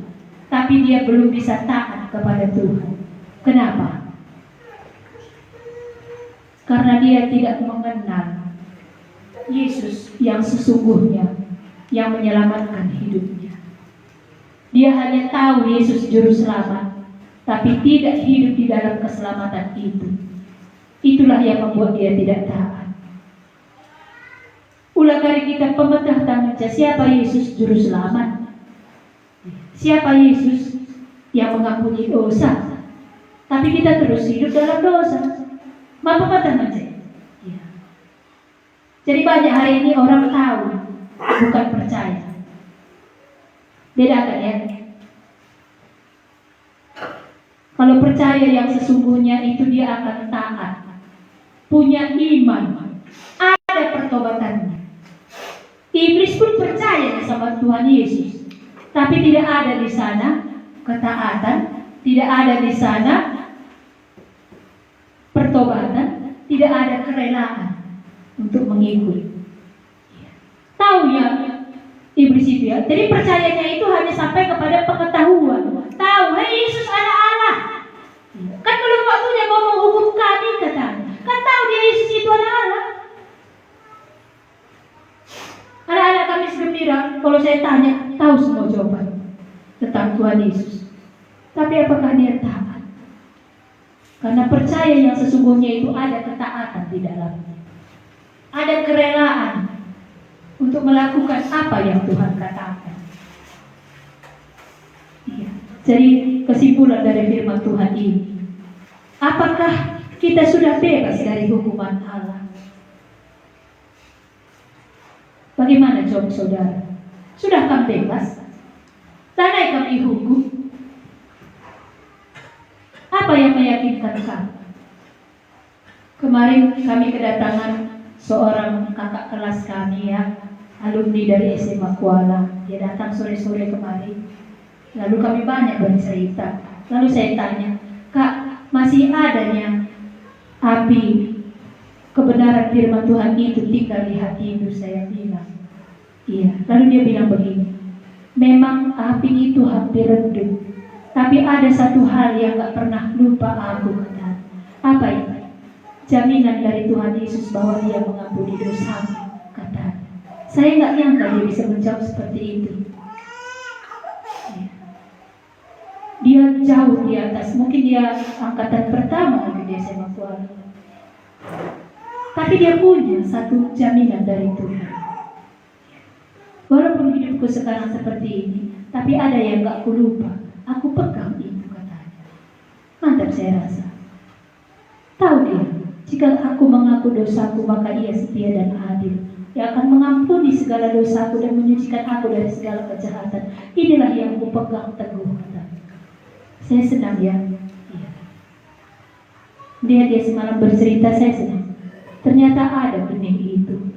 tapi dia belum bisa taat kepada Tuhan. Kenapa? Karena dia tidak mengenal Yesus yang sesungguhnya, yang menyelamatkan hidupnya. Dia hanya tahu Yesus juru selamat, tapi tidak hidup di dalam keselamatan itu. Itulah yang membuat dia tidak taat. Ulah kali kita pemetah tangan, siapa Yesus juru selamat? Siapa Yesus yang mengampuni dosa? Tapi kita terus hidup dalam dosa. Mampu pemetah saja. Ya. Jadi banyak hari ini orang tahu, bukan percaya. Bedakan ya. Kalau percaya yang sesungguhnya itu dia akan taat, punya iman, ada pertobatannya. Iblis pun percaya sama Tuhan Yesus, tapi tidak ada di sana ketaatan, tidak ada di sana pertobatan, tidak ada kerelaan untuk mengikut. Tahu ya iblis itu ya. Jadi percayanya itu hanya sampai kepada pengetahuan. Tahu, Yesus ada Allah. Kan belum waktunya mau menghukum kami katanya. Kan tahu dia Yesus itu ada Allah. Anak-anak kami segembira kalau saya tanya tahu semua jawaban tentang Tuhan Yesus. Tapi apakah dia taat? Karena percaya yang sesungguhnya itu ada ketaatan di dalamnya. Ada kerelaan untuk melakukan apa yang Tuhan katakan. Iya. Jadi kesimpulan dari firman Tuhan ini, apakah kita sudah bebas dari hukuman Allah? Bagaimana jawab saudara? Sudahkah bebas? Tanah kami hukum? Apa yang meyakinkan kamu? Kemarin kami kedatangan seorang kakak kelas kami ya, alumni dari SMA Kuala. Dia datang sore-sore kemari. Lalu kami banyak bercerita. Lalu saya tanya, Kak, masih adanya api kebenaran firman Tuhan itu tinggal di hatimu? Saya bilang, iya. Lalu dia bilang begini, memang api itu hampir redup, tapi ada satu hal yang gak pernah lupa aku kata. Apa itu? Jaminan dari Tuhan Yesus bahwa dia mengampuni dosa, kata. Saya gak nyangka dia bisa menjawab seperti itu. Dia jauh di atas, mungkin dia angkatan pertama mungkin dia SMA Kuala. Tapi dia punya satu jaminan dari Tuhan. Walaupun hidup hidupku sekarang seperti ini, tapi ada yang gak ku lupa. Aku pegang itu, katanya. Mantap saya rasa. Tahu dia, jika aku mengaku dosaku, maka ia setia dan adil. Dia akan mengampuni segala dosaku dan menyucikan aku dari segala kejahatan. Inilah yang ku pegang teguh, katanya. Saya senang ya. Dia semalam bercerita, saya senang. Ternyata ada benih itu.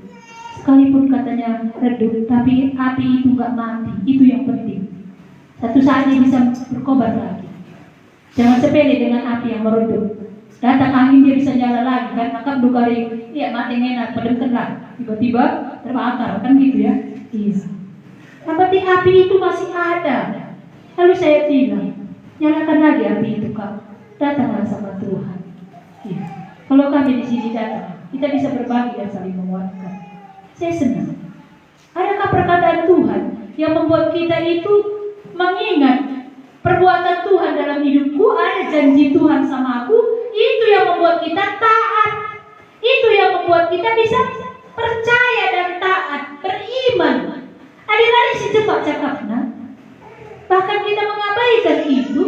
Sekalipun katanya redup, tapi api itu gak mati. Itu yang penting. Satu saat dia bisa berkobar lagi. Jangan sepele dengan api yang meredup. Datang angin dia bisa nyala lagi kan, maka dukari ya mati enak, padamkan lah. Tiba-tiba terbakar kan gitu ya. Iya. Yang penting api itu masih ada. Lalu saya bilang, nyalakan lagi api itu kak. Datanglah sama Tuhan. Iya. Kalau kami di sini datang, kita bisa berbagi dan saling menguatkan. Saya senang. Adakah perkataan Tuhan yang membuat kita itu mengingat perbuatan Tuhan dalam hidupku? Ada janji Tuhan sama aku. Itu yang membuat kita taat. Itu yang membuat kita bisa percaya dan taat, beriman. Adik-adik sejebak cakapnya. Bahkan kita mengabaikan itu.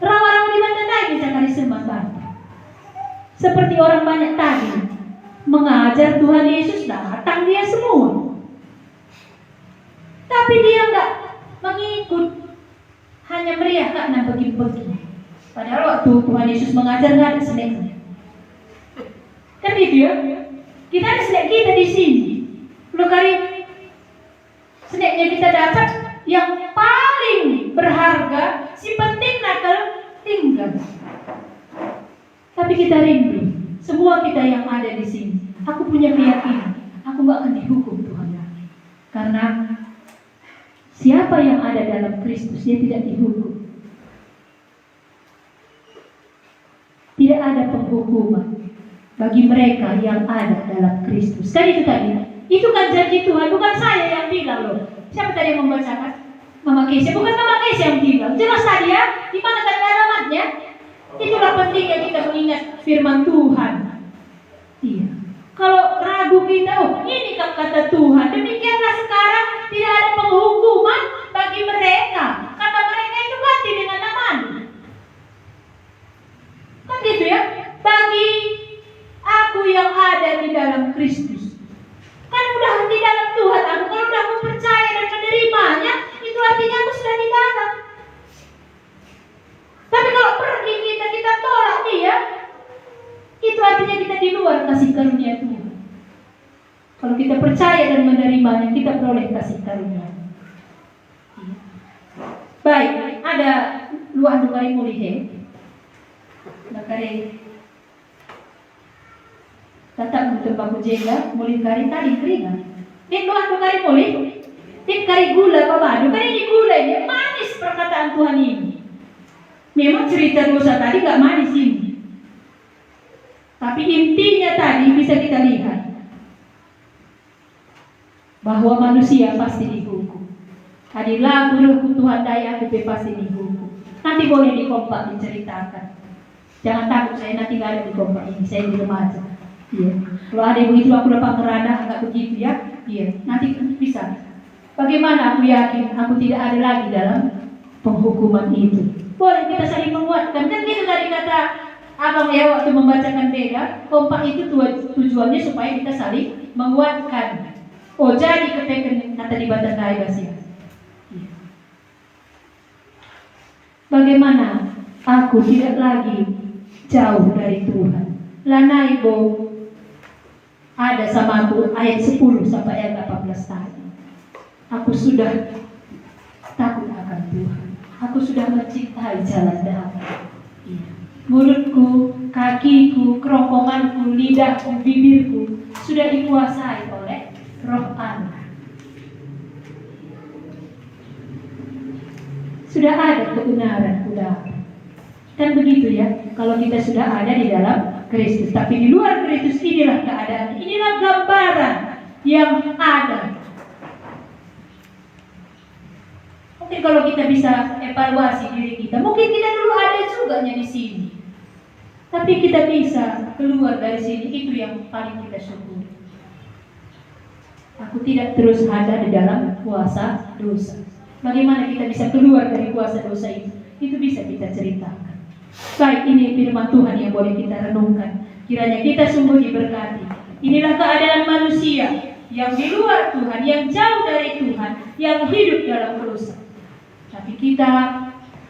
Rawa-rawa di mana lagi cakari semangat. Seperti orang banyak tadi mengajar Tuhan Yesus, datang dia semua. Tapi dia enggak mengikut, hanya meriah karena begini-begini. Padahal waktu Tuhan Yesus mengajar nggak ada seneknya. Kan itu ya? Kita ada senek kita di sini. Lu kali seneknya kita dapat yang paling berharga, si penting nakal tinggal. Tapi kita rindu, semua kita yang ada di sini. Aku punya keyakinan, aku nggak akan dihukum Tuhan lagi. Karena siapa yang ada dalam Kristus, dia tidak dihukum. Tidak ada penghukuman bagi mereka yang ada dalam Kristus. Kan itu tadi. Itu kan janji Tuhan, bukan saya yang bilang loh. Siapa tadi yang membacakan? Mama Kesia, bukan Mama Kesia yang bilang. Jelas tadi ya, di mana tadi alamatnya? Itulah pentingnya kita mengingat firman Tuhan. Iya. Kalau ragu kita, oh ini kan kata Tuhan. Demikianlah sekarang tidak ada penghukuman bagi mereka, karena mereka itu mati dengan namanya. Kan gitu ya. Bagi aku yang ada di dalam Kristus, kan udah di dalam Tuhan aku. Kalau udah aku percaya dan menerimanya, itu artinya aku sudah di dalam. Tapi kalau pergi kita tolak dia, itu artinya kita di luar kasih karunia Tuhan. Kalau kita percaya dan menerimanya, kita peroleh kasih karunia. Baik, ada luah dukari mulihe. Nakare tatap untuk baku jengga, mulai kari tadi keringan. Dia luah dukari mulih. Dia kari gula babadu, kari ini gula ini manis perkataan Tuhan ini. Memang cerita dosa tadi gak manis ini, tapi intinya tadi bisa kita lihat bahwa manusia pasti dihukum. Hadilah guruku Tuhan daya aku pasti dihukum. Nanti boleh dikompak diceritakan. Jangan takut, saya nanti gak ada di kompak ini, saya di remaja. Iya. Kalau ada begitu aku dapat merana agak begitu ya. Iya. Nanti bisa. Bagaimana aku yakin aku tidak ada lagi dalam penghukuman itu. Boleh kita saling menguatkan. Kan gitu tadi kata abang ya waktu membacakan beda. Kompak itu tujuannya supaya kita saling menguatkan. Oh jadi ketekan kata di Batang Daibas ya. Bagaimana aku tidak lagi jauh dari Tuhan. Lanaibo ada sama aku ayat 10 sampai ayat 18 tadi. Aku sudah takut akan Tuhan. Aku sudah mencintai jalan damai. Mulutku, kakiku, kerongkonganku, lidahku, bibirku sudah dikuasai oleh Roh Allah. Sudah ada kebenaran, sudah. Kan begitu ya, kalau kita sudah ada di dalam Kristus. Tapi di luar Kristus inilah keadaan. Inilah gambaran yang ada. Mungkin kalau kita bisa evaluasi diri kita, mungkin kita dulu ada juga di sini. Tapi kita bisa keluar dari sini, itu yang paling kita syukuri. Aku tidak terus ada di dalam kuasa dosa. Bagaimana kita bisa keluar dari kuasa dosa itu? Itu bisa kita ceritakan. Baik, ini firman Tuhan yang boleh kita renungkan. Kiranya kita sungguh diberkati. Inilah keadaan manusia yang di luar Tuhan, yang jauh dari Tuhan, yang hidup dalam dosa. Tapi kita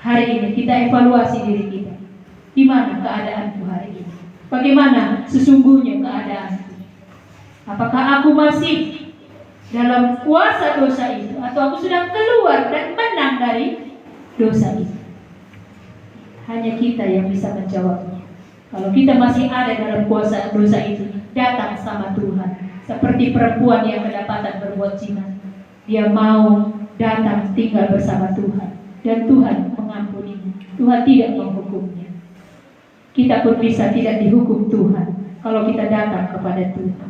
hari ini, kita evaluasi diri kita. Di mana keadaanku hari ini? Bagaimana sesungguhnya keadaanku? Apakah aku masih dalam kuasa dosa itu, atau aku sudah keluar dan menang dari dosa itu? Hanya kita yang bisa menjawabnya. Kalau kita masih ada dalam kuasa dosa itu, datang sama Tuhan. Seperti perempuan yang kedapatan berbuat zina, dia mau datang tinggal bersama Tuhan, dan Tuhan mengampuninya. Tuhan tidak menghukumnya. Kita pun bisa tidak dihukum Tuhan kalau kita datang kepada Tuhan,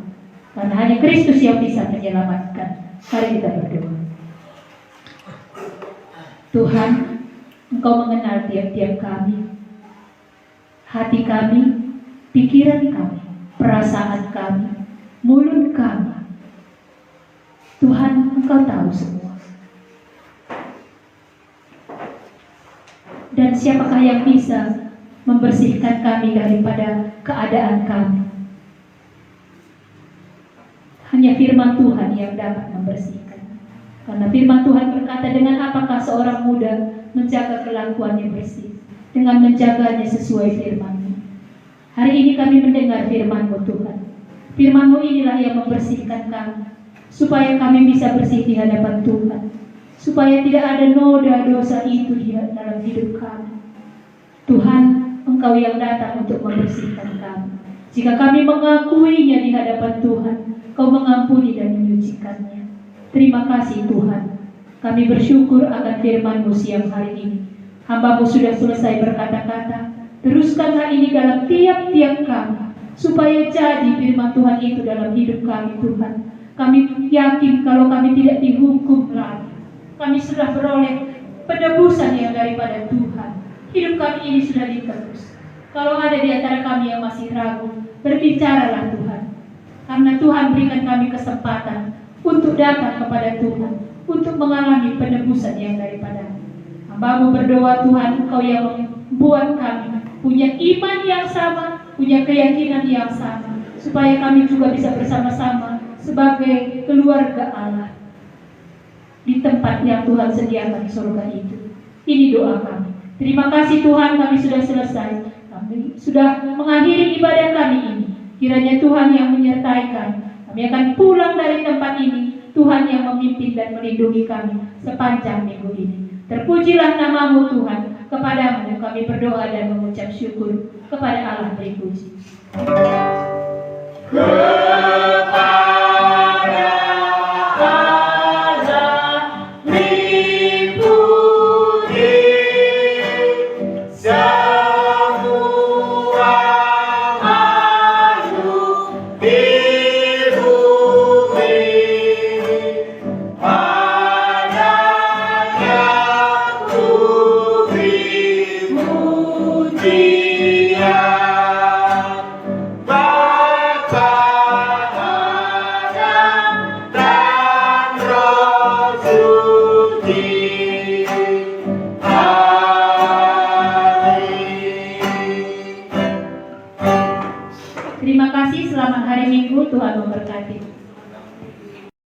karena hanya Kristus yang bisa menyelamatkan. Mari kita berdoa. Tuhan, Engkau mengenal tiap-tiap kami, hati kami, pikiran kami, perasaan kami, mulut kami. Tuhan, Engkau tahu semua. Dan siapakah yang bisa membersihkan kami daripada keadaan kami? Hanya firman Tuhan yang dapat membersihkan. Karena firman Tuhan berkata, dengan apakah seorang muda menjaga kelakuannya bersih? Dengan menjaganya sesuai firman-Mu. Hari ini kami mendengar firman-Mu Tuhan. Firman-Mu inilah yang membersihkan kami, supaya kami bisa bersih di hadapan Tuhan, supaya tidak ada noda dosa itu di dalam hidup kami. Tuhan, Engkau yang datang untuk membersihkan kami. Jika kami mengakuinya di hadapan Tuhan, Kau mengampuni dan menyucikannya. Terima kasih Tuhan. Kami bersyukur akan firman-Mu siang hari ini. Hamba-Mu sudah selesai berkata-kata. Teruskanlah ini dalam tiap-tiap kami, supaya jadi firman Tuhan itu dalam hidup kami Tuhan. Kami yakin kalau kami tidak dihukum lagi. Kami sudah beroleh penebusan yang daripada Tuhan. Hidup kami ini sudah ditebus. Kalau ada di antara kami yang masih ragu, berbicaralah Tuhan. Karena Tuhan berikan kami kesempatan untuk datang kepada Tuhan, untuk mengalami penebusan yang daripada Hamba-Mu berdoa Tuhan, Engkau yang membuat kami punya iman yang sama, punya keyakinan yang sama, supaya kami juga bisa bersama-sama sebagai keluarga Allah di tempat yang Tuhan sediakan di surga itu. Ini doa kami. Terima kasih Tuhan, kami sudah selesai. Kami sudah mengakhiri ibadah kami ini. Kiranya Tuhan yang menyertai kami. Kami akan pulang dari tempat ini. Tuhan yang memimpin dan melindungi kami sepanjang minggu ini. Terpujilah nama-Mu Tuhan. Kepadamu kami berdoa dan mengucap syukur. Kepada Allah beri puji. Terima kasih, selamat hari Minggu, Tuhan memberkati.